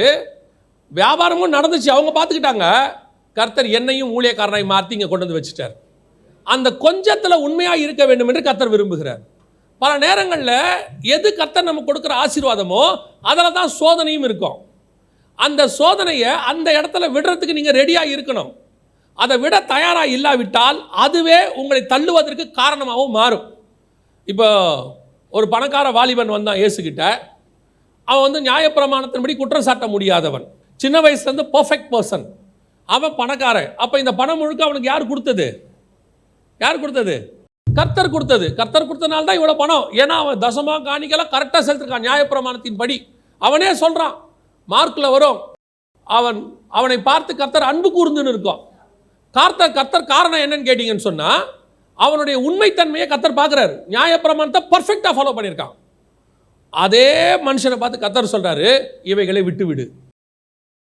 வியாபாரமும் நடந்துச்சு, அவங்க பார்த்துக்கிட்டாங்க. கர்த்தர் என்னையும் ஊழியக்காரனாய் மாற்றி இங்கே கொண்டு வந்து வச்சுட்டார். அந்த கொஞ்சத்தில் உண்மையாக இருக்க வேண்டும் என்று கர்த்தர் விரும்புகிறார். பல நேரங்களில் எது கர்த்தர் நமக்கு கொடுக்குற ஆசீர்வாதமோ அதில் தான் சோதனையும் இருக்கும். அந்த சோதனையை அந்த இடத்துல விடுறதுக்கு நீங்கள் ரெடியாக இருக்கணும். அதை விட தயாராக இல்லாவிட்டால் அதுவே உங்களை தள்ளுவதற்கு காரணமாகவும் மாறும். இப்போ ஒரு பணக்கார வாலிபன் வந்தான் இயேசுகிட்ட. அவன் வந்து நியாயப்பிரமாணத்தின்படி குற்றம் சாட்ட முடியாதவன், சின்ன வயசுலேருந்து பர்ஃபெக்ட் பர்சன். அவன் பணக்காரன். அப்போ இந்த பணம் முழுக்க அவனுக்கு யார் கொடுத்தது? யார் கொடுத்தது? கர்த்தர் கொடுத்தது. கர்த்தர் கொடுத்தனால தான் இவ்வளோ பணம். ஏன்னா அவன் தசமாக காணிக்கலாம் கரெக்டாக செலுத்திருக்கான் நியாயப்பிரமாணத்தின் படி. அவனே சொல்கிறான், மார்க்கில் வரும், அவனை பார்த்து கர்த்தர் அன்பு கூர்ந்துன்னு இருக்கும். கர்த்தர் காரணம் என்னன்னு கேட்டீங்கன்னு சொன்னால், அவனுடைய உண்மைத்தன்மையை கர்த்தர் பார்க்குறாரு. நியாயப்பிரமாணத்தை பர்ஃபெக்டாக ஃபாலோ பண்ணியிருக்கான். அதே மனுஷனை பார்த்து கர்த்தர் சொல்கிறாரு, இவைகளை விட்டு விடு.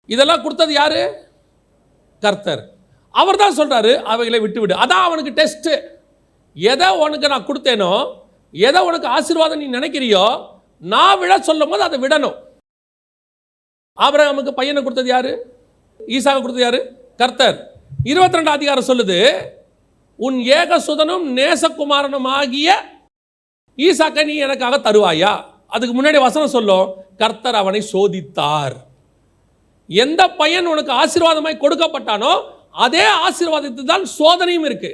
இதெல்லாம் கொடுத்தது யாரு? கர்த்தர். அவர் தான் சொல்கிறாரு அவைகளை விட்டு விடு. அதான் அவனுக்கு டெஸ்ட்டு. எதை உனக்கு நான் கொடுத்தேனோ, எதை உனக்கு ஆசீர்வாதம் நீ நினைக்கிறியோ, நான் விட சொல்லும் போது அதை விடணும். ஆபிரகாமுக்கு பையனை கொடுத்தது யாரு? ஈசாவை கொடுத்தது யாரு? கர்த்தர். 22 அதிகாரம் சொல்லுது, உன் ஏகசுதனும் நேசகுமாரனும் ஆகிய ஈசாக்கை நீ எனக்காக தருவாயா? அதுக்கு முன்னாடி வசனம் சொல்லும், கர்த்தர் அவனை சோதித்தார். எந்த பையன் உனக்கு ஆசீர்வாதமாய் கொடுக்கப்பட்டானோ அதே ஆசீர்வாதத்துக்கு தான் சோதனையும் இருக்கு.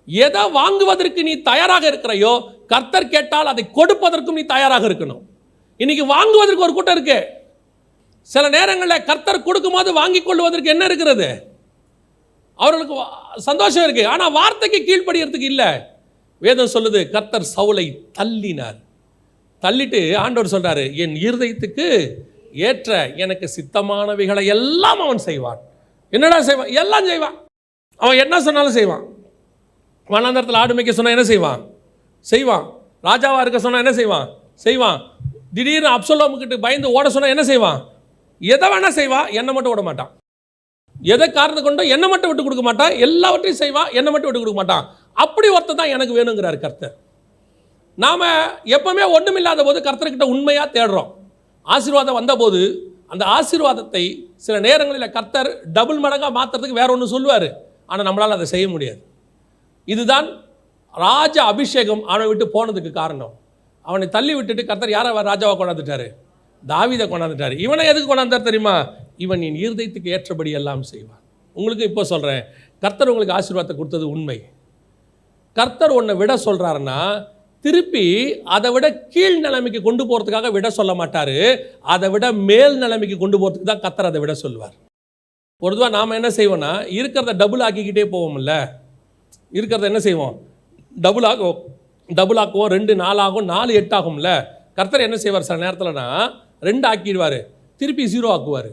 எதை வாங்குவதற்கு நீ தயாராக இருக்கிறையோ, கர்த்தர் கேட்டால் அதை கொடுப்பதற்கும் நீ தயாராக இருக்கணும். இன்னைக்கு வாங்குவதற்கு ஒரு கூட்டம் இருக்கு. சில நேரங்களில் கர்த்தர் கொடுக்கும்போது வாங்கிக் கொள்வதற்கு என்ன இருக்கிறது? அவர்களுக்கு சந்தோஷம் இருக்கு, ஆனால் வார்த்தைக்கு கீழ்ப்படியறதுக்கு இல்லை. வேதம் சொல்லுது, கர்த்தர் சவுலை தள்ளினார். தள்ளிட்டு ஆண்டவர் சொல்றாரு, என் இருதயத்துக்கு ஏற்ற எனக்கு சித்தமானவைகளை எல்லாம் அவன் செய்வான். என்னடா செய்வான்? எல்லாம் செய்வான். அவன் என்ன சொன்னாலும் செய்வான். வனாந்தரத்தில் ஆடு மேய்க்க சொன்னா என்ன செய்வான்? செய்வான். ராஜாவா இருக்க சொன்னா என்ன செய்வான்? செய்வான். திடீர்னு அப்சலோமுக்கிட்ட பயந்து ஓட சொன்னா என்ன செய்வான்? எதை வேணா செய்வான், என்னை மட்டும் விட மாட்டான். எதை காரணத்தை கொண்டோ என்னை மட்டும் விட்டு கொடுக்க மாட்டான். எல்லாவற்றையும் செய்வான், என்னை மட்டும் விட்டு கொடுக்க மாட்டான். அப்படி ஒருத்தர் தான் எனக்கு வேணுங்கிறார் கர்த்தர். நாம எப்பவுமே ஒன்றுமில்லாத போது கர்த்தர்கிட்ட உண்மையாக தேடுறோம். ஆசீர்வாதம் வந்தபோது அந்த ஆசீர்வாதத்தை சில நேரங்களில் கர்த்தர் டபுள் மடங்காக மாற்றுறதுக்கு வேற ஒன்று சொல்லுவார். ஆனால் நம்மளால் அதை செய்ய முடியாது. இதுதான் ராஜ அபிஷேகம் அவனை விட்டு போனதுக்கு காரணம். அவனை தள்ளி விட்டுட்டு கர்த்தர் யாரை ராஜாவை கொண்டாந்துட்டாரு? தாவீதை கொண்டாந்துட்டாரு. இவனை எதுக்கு கொண்டாந்தார் தெரியுமா? இவன் என் இருதயத்துக்கு ஏற்றபடி எல்லாம் செய்வான். உங்களுக்கு இப்போ சொல்கிறேன், கர்த்தர் உங்களுக்கு ஆசீர்வாதத்தை கொடுத்தது உண்மை. கர்த்தர் உன்னை விட சொல்கிறாருன்னா திருப்பி அதை விட கீழ் நிலைமைக்கு கொண்டு போகிறதுக்காக விட சொல்ல மாட்டார். அதை விட மேல் நிலைமைக்கு கொண்டு போகிறதுக்கு தான் கர்த்தர் அதை விட சொல்லுவார். பொதுவாக நாம் என்ன செய்வோம்னா, இருக்கிறத டபுள் ஆக்கிக்கிட்டே போவோம்ல. இருக்கிறத என்ன செய்வோம்? டபுள் ஆகும். 2 4 ஆகும், 4 8 ஆகும்ல. கர்த்தர் என்ன செய்வார் சில நேரத்தில்னா 2 ஆக்கிடுவார், திருப்பி 0 ஆக்குவார்.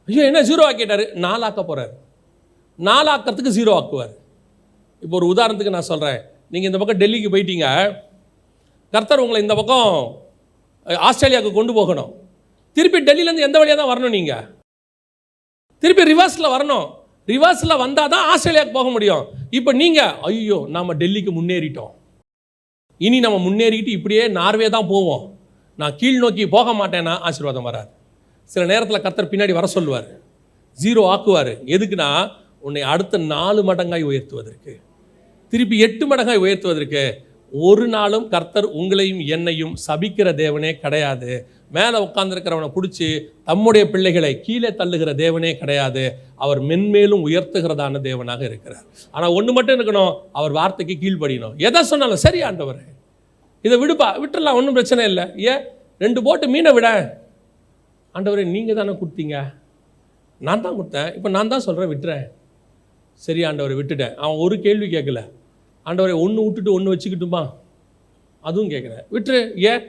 ஐயோ என்ன 0 ஆக்கிட்டாரு? 4 ஆக்க போகிறார். 4 ஆக்கிறதுக்கு 0 ஆக்குவார். இப்போ ஒரு உதாரணத்துக்கு நான் சொல்கிறேன். நீங்கள் இந்த பக்கம் டெல்லிக்கு போயிட்டீங்க, கர்த்தர் உங்களை இந்த பக்கம் ஆஸ்திரேலியாவுக்கு கொண்டு போகணும். திருப்பி டெல்லியிலேருந்து எந்த வழியாக தான் வரணும்? நீங்கள் திருப்பி ரிவர்ஸில் வரணும். ரிவர்ஸில் வந்தால் தான் ஆஸ்திரேலியாவுக்கு போக முடியும். இப்போ நீங்கள் ஐயோ நாம் டெல்லிக்கு முன்னேறிட்டோம், இனி நம்ம முன்னேறிக்கிட்டு இப்படியே நார்வே தான் போவோம், நான் கீழ் நோக்கி போக மாட்டேன்னா ஆசீர்வாதம் வராது. சில நேரத்தில் கர்த்தர் பின்னாடி வர சொல்லுவார், 0 ஆக்குவார். எதுக்குன்னா உன்னை அடுத்த 4 மடங்காய் உயர்த்துவதற்கு, திருப்பி 8 மடங்காய் உயர்த்துவதற்கு. ஒரு நாளும் கர்த்தர் உங்களையும் என்னையும் சபிக்கிற தேவனே கிடையாது. மேலே உட்கார்ந்துருக்கிறவனை பிடிச்சி தம்முடைய பிள்ளைகளை கீழே தள்ளுகிற தேவனே கிடையாது. அவர் மென்மேலும் உயர்த்துகிறதான தேவனாக இருக்கிறார். ஆனால் ஒன்று மட்டும் இருக்கணும், அவர் வார்த்தைக்கு கீழ்ப்படியணும். எதை சொன்னாலும் சரி ஆண்டவர் இதை விடுப்பா, விட்டுடலாம், ஒன்றும் பிரச்சனை இல்லை. ஏன் 2 போட்டு மீனை விட? ஆண்டவரே நீங்கள் தானே கொடுத்தீங்க, நான் தான் கொடுத்தேன், இப்போ நான் தான் சொல்கிறேன் விட்டுறேன். சரி ஆண்டவரை விட்டுட்டேன். அவன் ஒரு கேள்வி கேட்கல. ஆண்டவரை 1 விட்டுட்டு 1 வச்சுக்கிட்டுமா? அதுவும் கேட்குறேன், விட்டுரு. ஏன்?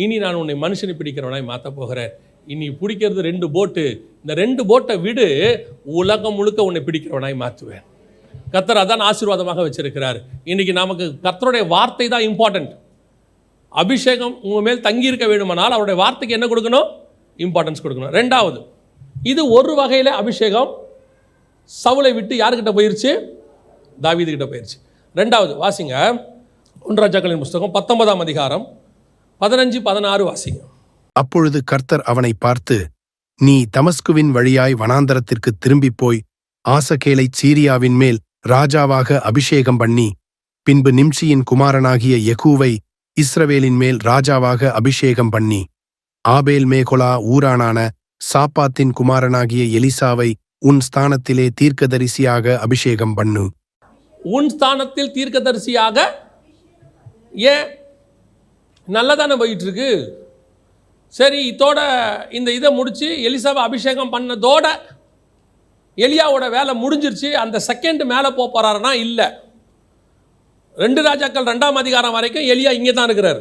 இனி நான் உன்னை மனுஷனை பிடிக்கிறவனாய் மாற்ற போகிறேன். இனி பிடிக்கிறது 2 போட்டு, இந்த 2 போட்டை விடு, உலகம் முழுக்க உன்னை பிடிக்கிறவனாய் மாற்றுவேன். கர்த்தர் அதான் ஆசீர்வாதமாக வச்சிருக்கிறார். இன்னைக்கு நமக்கு கர்த்தருடைய வார்த்தை தான் இம்பார்ட்டன்ட். அபிஷேகம் உங்கள் மேல் தங்கியிருக்க வேண்டுமானால் அவருடைய வார்த்தைக்கு என்ன கொடுக்கணும்? இம்பார்ட்டன்ஸ் கொடுக்கணும். 2வது, இது ஒரு வகையில் அபிஷேகம் சவுலை விட்டு யாருக்கிட்ட போயிருச்சு? தாவீதுகிட்ட போயிருச்சு. 2வது வாசிங்க, 1 ராஜாக்களின் புஸ்தகம் 19ஆம் அதிகாரம் 15 16 வாசிங்க. அப்பொழுது கர்த்தர் அவனை பார்த்து, நீ தமஸ்குவின் வழியாய் வனாந்தரத்திற்கு திரும்பி போய் ஆசகேலை சீரியாவின் மேல் ராஜாவாக அபிஷேகம் பண்ணி, பின்பு நிம்சியின் குமாரனாகிய யெகூவை இஸ்ரவேலின் மேல் ராஜாவாக அபிஷேகம் பண்ணி, ஆபேல் மேகொலா ஊரானான சாப்பாத்தின் குமாரனாகிய எலிசாவை உன் ஸ்தானத்திலே தீர்க்கதரிசியாக அபிஷேகம் பண்ணு. உன் ஸ்தானத்தில் தீர்க்கதரிசியாக? ஏன்? நல்லதானே போயிட்டு இருக்கு. சரி, இதோட இந்த இதை முடிச்சு எலிசாவை அபிஷேகம் பண்ணதோட எலியாவோட வேலை முடிஞ்சிருச்சு. அந்த செகண்ட் மேலே போறாருன்னா இல்லை. 2 ராஜாக்கள் 2ஆம் அதிகாரம் வரைக்கும் எலியா இங்கே தான் இருக்கிறார்.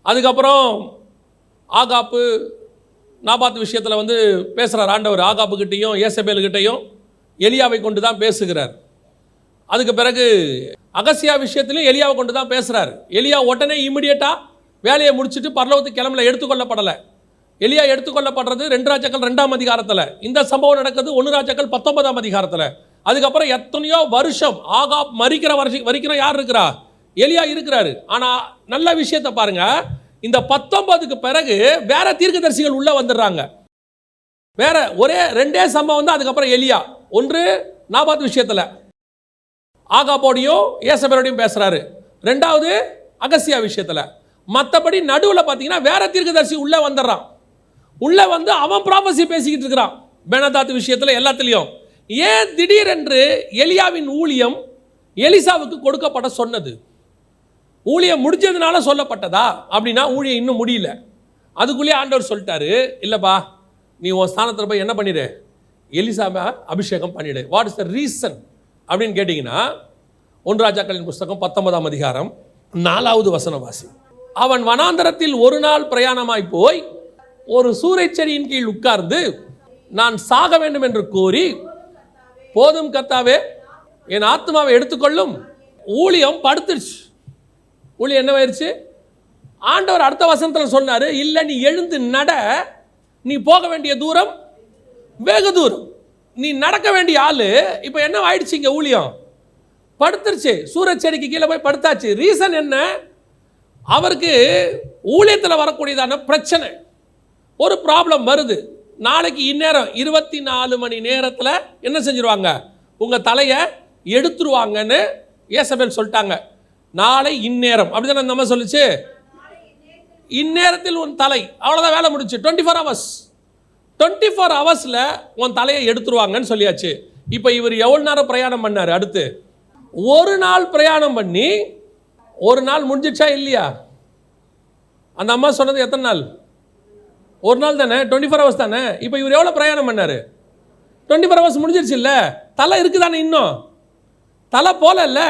அதுக்கப்புறம் ஆகாப்பு நாபாத் விஷயத்தில் வந்து பேசுகிறார் ஆண்டவர். ஆகாப்புக்கிட்டையும் ஏசபேலுக்கிட்டையும் எலியாவை கொண்டு தான் பேசுகிறார். அதுக்கு பிறகு அகசியா விஷயத்திலையும் எலியாவை கொண்டு தான் பேசுகிறார். எலியா உடனே இமிடியேட்டாக வேலையை முடிச்சுட்டு பரலோகத்துக்கு கிளம்பல, எடுத்துக்கொள்ளப்படலை. எலியா எடுத்துக்கொள்ளப்படுறது 2 ராஜாக்கள் 2ஆம் அதிகாரத்தில். இந்த சம்பவம் நடக்குது 1 ராஜாக்கள் 19ஆம் அதிகாரத்தில். அதுக்கப்புறம் எத்தனையோ வருஷம் ஆகாப் மரிக்கிற வரைக்கும் யார் இருக்கிறா? எலியா இருக்கிறாரு. ஆனால் நல்ல விஷயத்தை பாருங்க, இந்த 19க்கு பிறகு வேற தீர்க்கதரிசிகள் உள்ள வந்துடுறாங்க. வேற ஒரே 2 சம்பவம் தான். அதுக்கப்புறம் எலியா ஒன்று நாபாத் விஷயத்தில் ஆகாபோடையும் ஏசபேலோடையும் பேசுறாரு, 2வது அகசியா விஷயத்தில். மற்றபடி நடுவில் பார்த்தீங்கன்னா வேற தீர்க்கதரிசி உள்ள வந்துடுறான். உள்ள வந்து அவன் ப்ராபசி பேசிக்கிட்டு இருக்கிறான் பெனதாத் விஷயத்தில் எல்லாத்துலேயும். ஏன் திடீரென்று எலியாவின் ஊழியம் எலிசாவுக்கு கொடுக்கப்பட சொன்னது? ஊழியம் முடிஞ்சதுனால சொல்லப்பட்டதா? அப்படின்னா ஊழியம் இன்னும் முடியல. அதுக்குள்ளேயே ஆண்டவர் சொல்லிட்டாரு, இல்லைப்பா நீ உன் ஸ்தானத்தில் போய் என்ன பண்ணிடு, எலிசாவை அபிஷேகம் பண்ணிடு. வாட் இஸ் த ரீசன் அப்படின்னு கேட்டிங்கன்னா 1 ராஜாக்களின் புஸ்தகம் 19ஆம் அதிகாரம் 4வது வசனம் வாசி. அவன் வனாந்தரத்தில் ஒரு நாள் பிரயாணமாய் போய் ஒரு சூரைச்செடியின் கீழ் உட்கார்ந்து நான் சாக வேண்டும் என்று கூறி, போதும் கர்த்தாவே என் ஆத்மாவை எடுத்துக்கொள்ளும். ஊழியம் படுத்துருச்சு. ஊழியம் என்னவாயிருச்சு? ஆண்டவர் அடுத்த வசனத்தில் சொன்னார், இல்லை நீ எழுந்து நட, நீ போக வேண்டிய தூரம் வெகு தூரம், நீ நடக்க வேண்டிய ஆளு. இப்போ என்ன ஆயிடுச்சு? இங்கே ஊழியம் படுத்துருச்சு, சூரச்செடிக்கு கீழே போய் படுத்தாச்சு. ரீசன் என்ன? அவருக்கு ஊழியத்தில் வரக்கூடியதான பிரச்சனை, ஒரு ப்ராப்ளம் வருது. நாளைக்கு இந்நேரம் 24 மணி நேரத்தில் என்ன செஞ்சிருவாங்க? உங்கள் தலையை எடுத்துருவாங்கன்னு ஏசபேல் சொல்லிட்டாங்க. நாளை இந்நேரம் அப்படிதான் நம்ம சொல்லிச்சு, இந்நேரத்தில் உன் தலை, அவ்வளோதான், வேலை முடிச்சு. 24 ஹவர்ஸில் உன் தலையை எடுத்துருவாங்கன்னு சொல்லியாச்சு. இப்போ இவர் எவ்வளோ நேரம் பிரயாணம் பண்ணார்? அடுத்து ஒரு நாள் பிரயாணம் பண்ணி, ஒரு நாள் முடிஞ்சிச்சா இல்லையா? அந்த அம்மா சொன்னது எத்தனை நாள்? ஒரு நாள் தானே, 24 ஹவர்ஸ் தானே. இப்போ இவர் எவ்வளோ பிரயாணம் பண்ணார்? 24 ஹவர்ஸ் முடிஞ்சிருச்சு இல்லை? தலை இருக்குதானே? இன்னும் தலை போல இல்லை.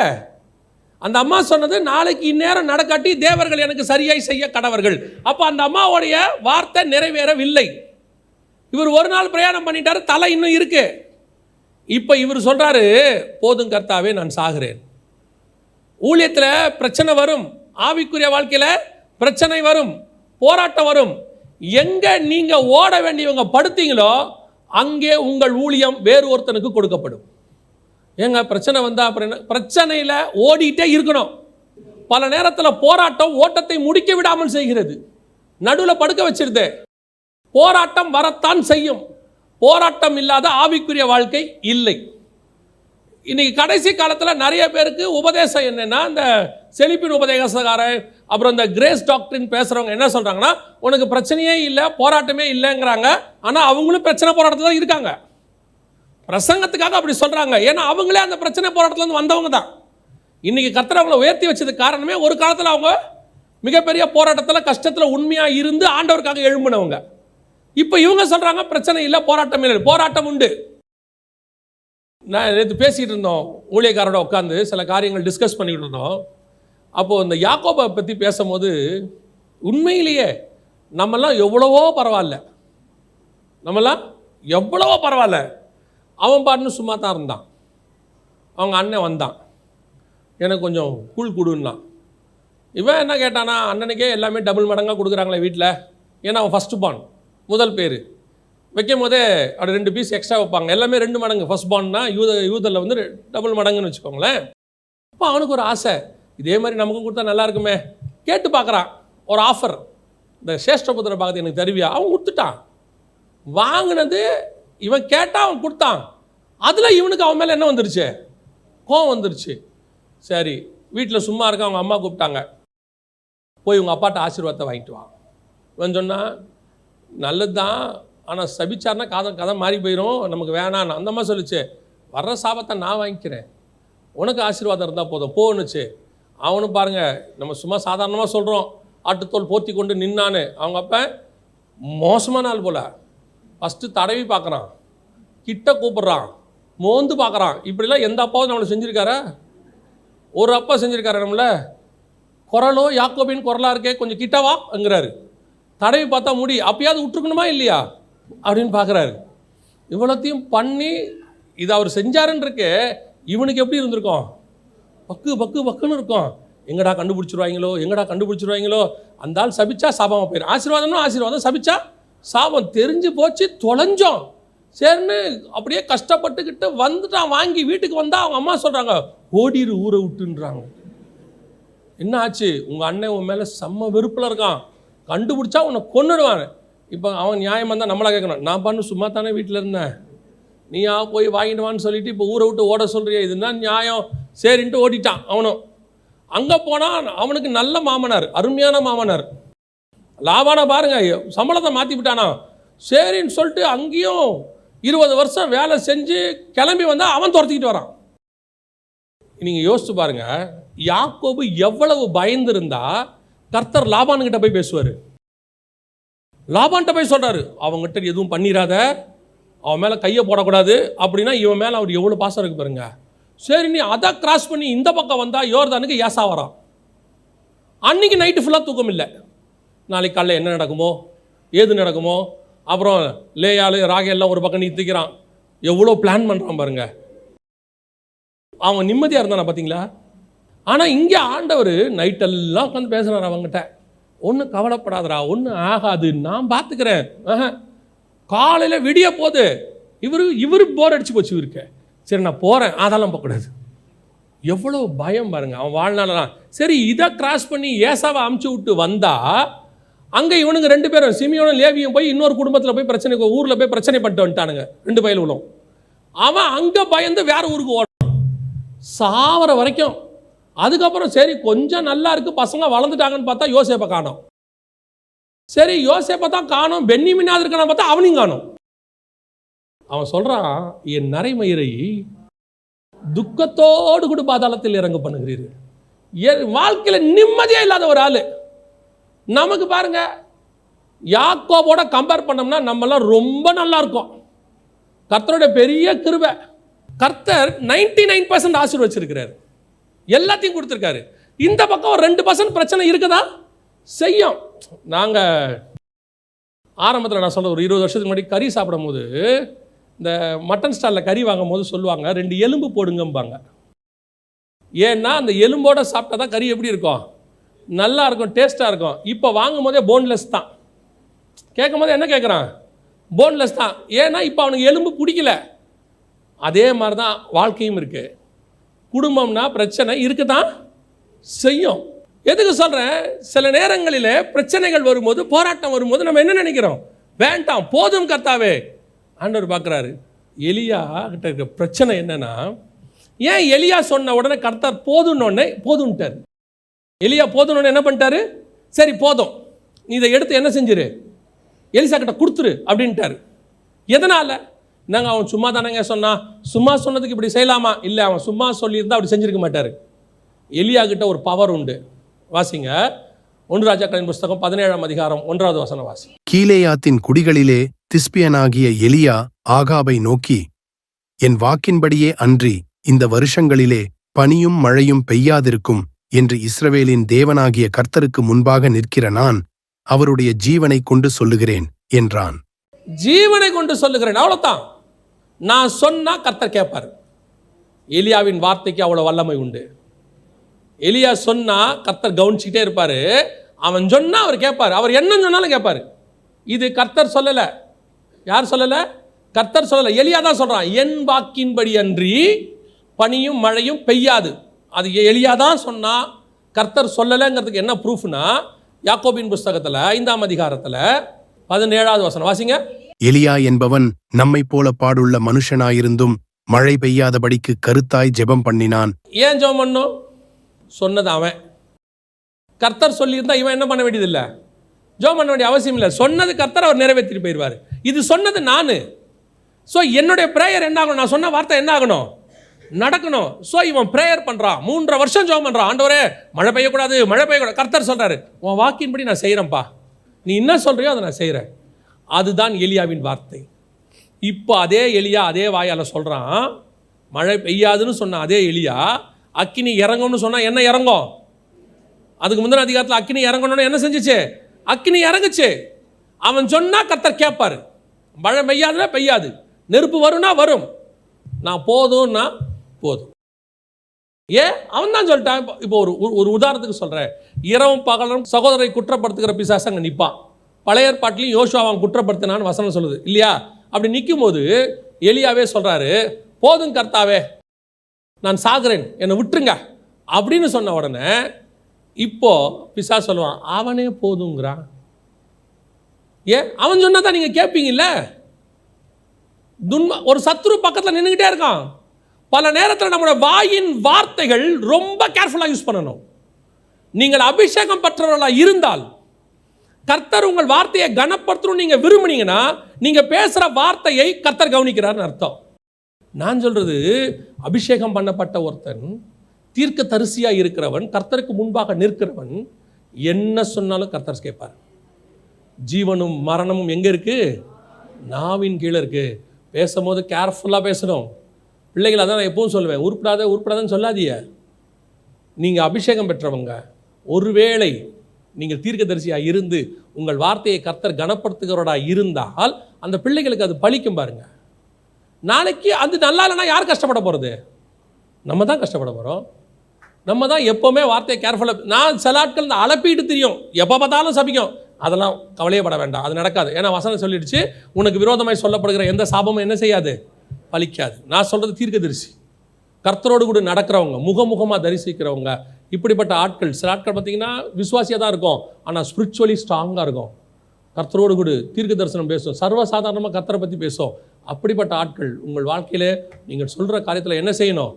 அந்த அம்மா சொன்னது நாளைக்கு இந்நேரம் நடக்காட்டி தேவர்கள் எனக்கு சரியாய் செய்ய கடவர்கள். அப்போ அந்த அம்மாவுடைய வார்த்தை நிறைவேறவில்லை. இவர் ஒரு நாள் பிரயாணம் பண்ணிட்டாரு, தலை இன்னும் இருக்கு. இப்போ இவர் சொல்றாரு, போதும் கர்த்தாவே நான் சாகிறேன். ஊழியத்தில் பிரச்சனை வரும், ஆவிக்குரிய வாழ்க்கையில் பிரச்சனை வரும், போராட்டம் வரும். எங்க நீங்க ஓட வேண்டியவங்க படுத்தீங்களோ அங்கே உங்கள் ஊழியம் வேறு ஒருத்தனுக்கு கொடுக்கப்படும். ஏங்க பிரச்சனை வந்தா அப்புறம் என்ன? பிரச்சனையில் ஓடிட்டே இருக்கணும். பல நேரத்தில் போராட்டம் ஓட்டத்தை முடிக்க விடாமல் செய்கிறது, நடுவில் படுக்க வச்சிருது. போராட்டம் வரத்தான் செய்யும். போராட்டம் இல்லாத ஆவிக்குரிய வாழ்க்கை இல்லை. இன்னைக்கு கடைசி காலத்தில் நிறைய பேருக்கு உபதேசம் என்னன்னா, இந்த செழிப்பின் உபதேசக்காரன், அப்புறம் இந்த கிரேஸ் டாக்டரின் பேசுகிறவங்க என்ன சொல்கிறாங்கன்னா, உனக்கு பிரச்சனையே இல்லை, போராட்டமே இல்லைங்கிறாங்க. ஆனால் அவங்களும் பிரச்சனை போராட்டத்தில் தான் இருக்காங்க. பிரசங்கத்துக்காக அப்படி சொல்கிறாங்க. ஏன்னா அவங்களே அந்த பிரச்சனை போராட்டத்துலேருந்து வந்தவங்க தான். இன்றைக்கி கர்த்தர் அவங்கள உயர்த்தி வச்சதுக்கு காரணமே, ஒரு காலத்தில் அவங்க மிகப்பெரிய போராட்டத்தில் கஷ்டத்தில் உண்மையாக இருந்து ஆண்டவருக்காக எழும்பினவங்க. இப்போ இவங்க சொல்கிறாங்க பிரச்சனை இல்லை, போராட்டம் இல்லை. போராட்டம் உண்டு. நான் நேற்று பேசிகிட்டு இருந்தோம், ஊழியக்காரோட உட்காந்து சில காரியங்கள் டிஸ்கஸ் பண்ணிக்கிட்டு இருந்தோம். அப்போது இந்த யாக்கோபை பற்றி பேசும்போது, உண்மையிலேயே நம்மெல்லாம் எவ்வளவோ பரவாயில்ல, நம்மெல்லாம் எவ்வளவோ பரவாயில்ல. அவன் பாட்டுன்னு சும்மா தான் இருந்தான். அவங்க அண்ணன் வந்தான், எனக்கு கொஞ்சம் கூழ் கொடுன்னான். இவன் என்ன கேட்டானா, அண்ணனுக்கே எல்லாமே டபுள் மடங்காக கொடுக்குறாங்களே வீட்டில். ஏன்னா அவன் ஃபஸ்ட்டு பார்ன், முதல் பேர். வைக்கும் போதே அப்படி 2 பீஸ் எக்ஸ்ட்ரா வைப்பாங்க. எல்லாமே 2 மடங்கு. ஃபஸ்ட் பார்ன்னா யூதரில் வந்து டபுள் மடங்குன்னு வச்சுக்கோங்களேன். அப்போ அவனுக்கு ஒரு ஆசை, இதே மாதிரி நமக்கும் கொடுத்தா நல்லா இருக்குமே. கேட்டு பார்க்குறான் ஒரு ஆஃபர், இந்த சேஷ்டபுத்திர பாகத்தை எனக்கு தருவியா? அவன் கொடுத்துட்டான். வாங்கினது இவன் கேட்டால் அவன் கொடுத்தான். அதில் இவனுக்கு அவன் மேலே என்ன வந்துருச்சு? கோவம் வந்துருச்சு. சரி, வீட்டில் சும்மா இருக்க அவங்க அம்மா கூப்பிட்டாங்க, போய் உங்கள் அப்பாட்ட ஆசீர்வாதத்தை வாங்கிட்டு வா. இவன் சொன்னால் நல்லது தான், ஆனால் சபிச்சார்னா கதை மாறி போயிடும், நமக்கு வேணான்னு. அந்த அம்மா சொல்லிச்சு, வர்ற சாபத்தை நான் வாங்கிக்கிறேன், உனக்கு ஆசீர்வாதம் இருந்தால் போதும் போன்னுச்சு. அவனும் பாருங்கள், நம்ம சும்மா சாதாரணமாக சொல்கிறோம், ஆட்டுத்தோல் போர்த்தி கொண்டு நின்னான்னு. அவங்க அப்போ மோசமான ஆள் போல். ஃபஸ்ட்டு தடவி பார்க்குறான், கிட்ட கூப்பிட்றான், மோந்து பார்க்குறான். இப்படிலாம் எந்த அப்பாவும் நம்மளை செஞ்சுருக்காரா? ஒரு அப்பா செஞ்சுருக்காரு நம்மள. குரலோ யாக்கோபின் குரலாக இருக்கே, கொஞ்சம் கிட்டவாங்கிறாரு. தடவி பார்த்தா முடி, அப்பயாவது விட்டுருக்கணுமா இல்லையா அப்படின்னு பார்க்குறாரு. இவ்வளோத்தையும் பண்ணி இது அவர் செஞ்சாருன்றிருக்கு. இவனுக்கு எப்படி இருந்திருக்கும்? பக்குன்னு இருக்கும். எங்கடா கண்டுபிடிச்சிருவாங்களோ. அந்த ஆள் சபிச்சா சாபமாக போயிடும். ஆசீர்வாதம்னா ஆசீர்வாதம், சபிச்சா சாபம். தெரிஞ்சு போச்சு, தொலைஞ்சோம். சரின்னு அப்படியே கஷ்டப்பட்டுக்கிட்டு வந்துட்டான். வாங்கி வீட்டுக்கு வந்தால் அவங்க அம்மா சொல்கிறாங்க, ஓடிரு ஊரை விட்டுன்றாங்க. என்ன ஆச்சு? உங்கள் அண்ணன் உன் மேலே செம்ம வெறுப்பில் இருக்கான், கண்டுபிடிச்சா உன்னை கொன்னுடுவான். இப்போ அவன் நியாயமாக தான் நம்மளா கேட்கணும், நான் பண்ணு சும்மா தானே வீட்டில் இருந்தேன், நீயா போய் வாங்கிட்டு வான்னு சொல்லிட்டு இப்போ ஊரை விட்டு ஓட சொல்கிறிய, இதுதான் நியாயம். சரின்ட்டு ஓடிட்டான். அவனும் அங்கே போனால் அவனுக்கு நல்ல மாமனார், அருமையான மாமனார். லாபான பாருங்க, சம்பளத்தை மாற்றி விட்டானா. சரின்னு சொல்லிட்டு அங்கேயும் 20 வருஷம் வேலை செஞ்சு கிளம்பி வந்தால் அவன் துரத்திக்கிட்டு வரான். நீங்கள் யோசிச்சு பாருங்க, யாக்கோபு எவ்வளவு பயந்துருந்தா கர்த்தர் லாபான்கிட்ட போய் பேசுவார். லாபான்கிட்ட போய் சொல்கிறாரு, அவங்ககிட்ட எதுவும் பண்ணிடாத, அவன் மேலே கையை போடக்கூடாது அப்படின்னா இவன் மேலே அவர் எவ்வளோ பாசம் இருக்கு பாருங்க. சரி, நீ அதை கிராஸ் பண்ணி இந்த பக்கம் வந்தால் யோர்தானுக்கு ஏசா வரான். அன்னைக்கு நைட்டு ஃபுல்லாக தூக்கம் இல்லை. நாளைக்கு காலையில் என்ன நடக்குமோ ஏது நடக்குமோ, அப்புறம் லேயாலு ராகேல்லாம் ஒரு பக்கம் நிறுத்திக்கிறான். எவ்வளோ பிளான் பண்ணுறான் பாருங்க. அவன் நிம்மதியாக இருந்தானா பார்த்தீங்களா? ஆனால் இங்கே ஆண்டவர் நைட்டெல்லாம் உட்காந்து பேசுகிறார் அவங்ககிட்ட. ஒன்றும் கவலைப்படாதரா, ஒன்றும் ஆகாது, நான் பார்த்துக்கிறேன். காலையில் விடிய போது இவரு போர் அடிச்சு போச்சு இவருக்கு. சரி நான் போகிறேன், அதெல்லாம் போகக்கூடாது. எவ்வளோ பயம் பாருங்க அவன் வாழ்நாளெல்லாம். சரி, இதை கிராஸ் பண்ணி ஏசாவை அமுச்சு விட்டு வந்தா அங்கே இவனுங்க 2 பேரும் சிமியோனும் லேவியும் போய் இன்னொரு குடும்பத்தில் போய் பிரச்சனை, ஊரில் போய் பிரச்சனை பண்ணிட்டு வந்துட்டானுங்க 2 பயலுகளும். அவன் அங்கே பயந்து வேற ஊருக்கு ஓடுறான் சாவர வரைக்கும். அதுக்கப்புறம் சரி கொஞ்சம் நல்லா இருக்கு, பசங்க வளர்ந்துட்டாங்கன்னு பார்த்தா யோசேப்பை காணோம். சரி யோசேப்பை தான் காணோம், பென்யமீனாவது இருக்கான்னு பார்த்தா அவனையும் காணோம். அவன் சொல்றான், என் நரைமயிரை துக்கத்தோடு கூட பாதாளத்தில் இறங்க பண்ணுகிறீர்கள். என் வாழ்க்கையில் நிம்மதியே இல்லாத ஒரு ஆளு. நமக்கு பாருங்க, யாக்கோபோட கம்பேர் பண்ணோம்னா நம்மெல்லாம் ரொம்ப நல்லா இருக்கும். கர்த்தருடைய பெரிய கிருபை. கர்த்தர் 99% ஆசீர்வச்சிருக்கிறார், எல்லாத்தையும் கொடுத்துருக்காரு. இந்த பக்கம் ஒரு 2% பிரச்சனை இருக்குதா செய்யும். நாங்கள் ஆரம்பத்தில் நான் சொல்ல ஒரு 20 வருஷத்துக்கு முன்னாடி கறி சாப்பிடும் போது இந்த மட்டன் ஸ்டாலில் கறி வாங்கும் போது சொல்லுவாங்க 2 எலும்பு போடுங்கம்பாங்க. ஏன்னா அந்த எலும்போட சாப்பிட்டா தான் கறி எப்படி இருக்கும், நல்லா இருக்கும், டேஸ்ட்டாக இருக்கும். இப்போ வாங்கும் போதே போன்லெஸ் தான். கேட்கும் போது என்ன கேட்குறான், போன்லெஸ் தான். ஏன்னா இப்போ அவனுக்கு எலும்பு பிடிக்கல. அதே மாதிரி தான் வாழ்க்கையும் இருக்குது. குடும்பம்னா பிரச்சனை இருக்க தான் செய்யும். எதுக்கு சொல்கிறேன், சில நேரங்களில் பிரச்சனைகள் வரும்போது, போராட்டம் வரும்போது நம்ம என்ன நினைக்கிறோம், வேண்டாம் போதும் கர்த்தாவே. ஆண்டவர் பார்க்குறாரு, எலியா கிட்ட இருக்க பிரச்சனை என்னன்னா, ஏன் எலியா சொன்ன உடனே கர்த்தர் போதுன்னொடனே போதுன்ட்டார். எலியா போதுன்னு என்ன பண்ணிட்டாரு, சரி போதும் நீ இதை எடுத்து என்ன செஞ்சிரு, எலிசா கிட்ட கொடுத்துரு அப்படின்ட்டாரு. எதனால்? நாங்கள் அவன் சும்மா தானேங்க சொன்னான், சும்மா சொன்னதுக்கு இப்படி செய்யலாமா? இல்லை, அவன் சும்மா சொல்லியிருந்தா அப்படி செஞ்சிருக்க மாட்டார். எலியா கிட்ட ஒரு பவர் உண்டு. வாசிங்க 1 ராஜாக்களின் புஸ்தகம் 17ஆம் அதிகாரம் 1வது வசனம் வாசி. கீலேயாத்தின் குடிகளிலே திஸ்பியனாகிய எலியா ஆகாபை நோக்கி, என் வாக்கின்படியே அன்றி இந்த வருஷங்களிலே பனியும் மழையும் பெய்யாதிருக்கும் என்று இஸ்ரவேலின் தேவனாகிய கர்த்தருக்கு முன்பாக நிற்கிற நான் அவருடைய ஜீவனை கொண்டு சொல்லுகிறேன் என்றான். ஜீவனை கொண்டு சொல்லுகிறேன், அவ்வளவுதான். நான் சொன்னா கர்த்தர் கேட்பார். எலியாவின் வார்த்தைக்கு அவ்வளவு வல்லமை உண்டு. எலியா சொன்னா கர்த்தர் கவனிச்சுக்கிட்டே இருப்பாரு. அவன் சொன்னா அவர் கேட்பார். அவர் என்ன சொன்னாலும் கேட்பாரு. இது கர்த்தர் சொல்லல. யார் சொல்லல? கர்த்தர் சொல்லல, எலியா தான் சொல்றான். என் வாக்கின்படி அன்றி பனியும் மழையும் பெய்யாது. அது எலியா தான் சொன்னா, கர்த்தர் சொல்லலைங்கிறதுக்கு என்ன ப்ரூஃப்னா, யாக்கோபின் புஸ்தகத்தில் 5ஆம் அதிகாரத்தில் 17வது வசனம் வாசிங்க. எலியா என்பவன் நம்மை போல பாடுள்ள மனுஷனாயிருந்தும் மழை பெய்யாதபடிக்கு கருத்தாய் ஜெபம் பண்ணினான். ஏன் ஜெபம் பண்ணும்? சொன்னது அவன். கர்த்தர் சொல்லியிருந்தா இவன் என்ன பண்ண வேண்டியதில்லை, ஜெபம் பண்ண வேண்டிய அவசியம் இல்லை. சொன்னது கர்த்தர், அவர் நிறைவேற்றிட்டு போயிடுவார். இது சொன்னது நான். ஸோ என்னுடைய ப்ரேயர் என்ன ஆகணும், நான் சொன்ன வார்த்தை என்ன ஆகணும், நடக்கணும். ஸோ இவன் ப்ரேயர் பண்ணுறான், 3 வருஷம் ஜெபம் பண்ணுறான். ஆண்டவரே மழை பெய்யக்கூடாது, மழை பெய்யக்கூடாது. கர்த்தர் சொல்கிறாரு, உன் வாக்கின்படி நான் செய்கிறேன்ப்பா, நீ என்ன சொல்கிறியோ அதை நான் செய்கிறேன். அதுதான் எலியாவின் வார்த்தை. இப்போ அதே எலியா அதே வாயால் சொல்கிறான், மழை பெய்யாதுன்னு சொன்ன அதே எலியா அக்கினி இறங்கும்னு சொன்னால் என்ன இறங்கும்? அதுக்கு முந்தின அதிகாரத்தில் அக்கினி இறங்கணும்னு என்ன செஞ்சிச்சு? அக்கினி இறங்குச்சு. அவன் சொன்னால் கர்த்தர் கேட்பார். மழை பெய்யாதுன்னா பெய்யாது, நெருப்பு வரும்னா வரும், நான் போதும்னா போதும். ஏன்? அவன் தான் சொல்லிட்டான். இப்போ ஒரு உதாரணத்துக்கு சொல்கிறேன். இரவும் பகலும் சகோதரரை குற்றப்படுத்துகிற பிசாசு அங்கே நிற்பான். பழைய ஏற்பாட்டிலையும் யோசுவா அவன் குற்றப்படுத்தினான்னு வசனம் சொல்லுது இல்லையா? அப்படி நிற்கும் போது எலியாவே சொல்கிறாரு, போதும் கர்த்தாவே, நான் சாகிறேன், என்னை விட்டுருங்க அப்படின்னு சொன்ன உடனே இப்போ பிசாசு சொல்லுவான், அவனே போதுங்கிறான். ஏன் அவன் சொன்னா தான் நீங்கள் கேட்பீங்கல்ல. ஒரு சத்ரு பக்கத்தில் நின்றுக்கிட்டே இருக்கான். பல நேரத்தில் நம்மளோட வாயின் வார்த்தைகள் ரொம்ப கேர்ஃபுல்லாக யூஸ் பண்ணணும். நீங்கள் அபிஷேகம் பெற்றவர்களாக இருந்தால், கர்த்தர் உங்கள் வார்த்தையை கனப்படுத்தணும் நீங்கள் விரும்புனீங்கன்னா, நீங்கள் பேசுகிற வார்த்தையை கர்த்தர் கவனிக்கிறார்னு அர்த்தம். நான் சொல்றது, அபிஷேகம் பண்ணப்பட்ட ஒருத்தன், தீர்க்க தரிசியாக இருக்கிறவன், கர்த்தருக்கு முன்பாக நிற்கிறவன், என்ன சொன்னாலும் கர்த்தர் கேட்பார். ஜீவனும் மரணமும் எங்கே இருக்குது? நாவின் கீழே இருக்குது. பேசும்போது கேர்ஃபுல்லாக பேசணும். பிள்ளைகள் அதான் நான் எப்பவும் சொல்லுவேன், உருப்படாதன்னு சொல்லாதீங்க. நீங்கள் அபிஷேகம் பெற்றவங்க, ஒருவேளை நீங்கள் தீர்க்கதரிசியாக இருந்து உங்கள் வார்த்தையை கர்த்தர் கனப்படுத்துகிறவராக இருந்தால் அந்த பிள்ளைகளுக்கு அது பலிக்கும் பாருங்க. நாளைக்கு அது நல்லா இல்லைன்னா யார் கஷ்டப்பட போகிறது? நம்ம தான் கஷ்டப்பட போகிறோம். நம்ம தான் எப்போவுமே வார்த்தையை கேர்ஃபுல்லாக. நான் சில ஆட்கள் இந்த அலப்பிட்டு தெரியும், எப்போ பார்த்தாலும் சபிக்கும். அதெல்லாம் கவலையப்பட வேண்டாம், அது நடக்காது. ஏன்னா வசனம் சொல்லிடுச்சு, உனக்கு விரோதமாய் சொல்லப்படுகிற எந்த சாபமும் என்ன செய்யாது? பலிக்காது. நான் சொல்கிறது தீர்க்கதரிசி, கர்த்தரோடு கூட நடக்கிறவங்க, முகமுகமாக தரிசிக்கிறவங்க. இப்படிப்பட்ட ஆட்கள், சில ஆட்கள் பார்த்தீங்கன்னா விசுவாசியாக தான் இருக்கும், ஆனால் ஸ்பிரிச்சுவலி ஸ்ட்ராங்காக இருக்கும். கர்த்தரோடு கூட தீர்க்க தரிசனம் பேசும், சர்வசாதாரணமாக கர்த்தரை பற்றி பேசும். அப்படிப்பட்ட ஆட்கள் உங்கள் வாழ்க்கையில் நீங்கள் சொல்கிற காரியத்தில் என்ன செய்யணும்?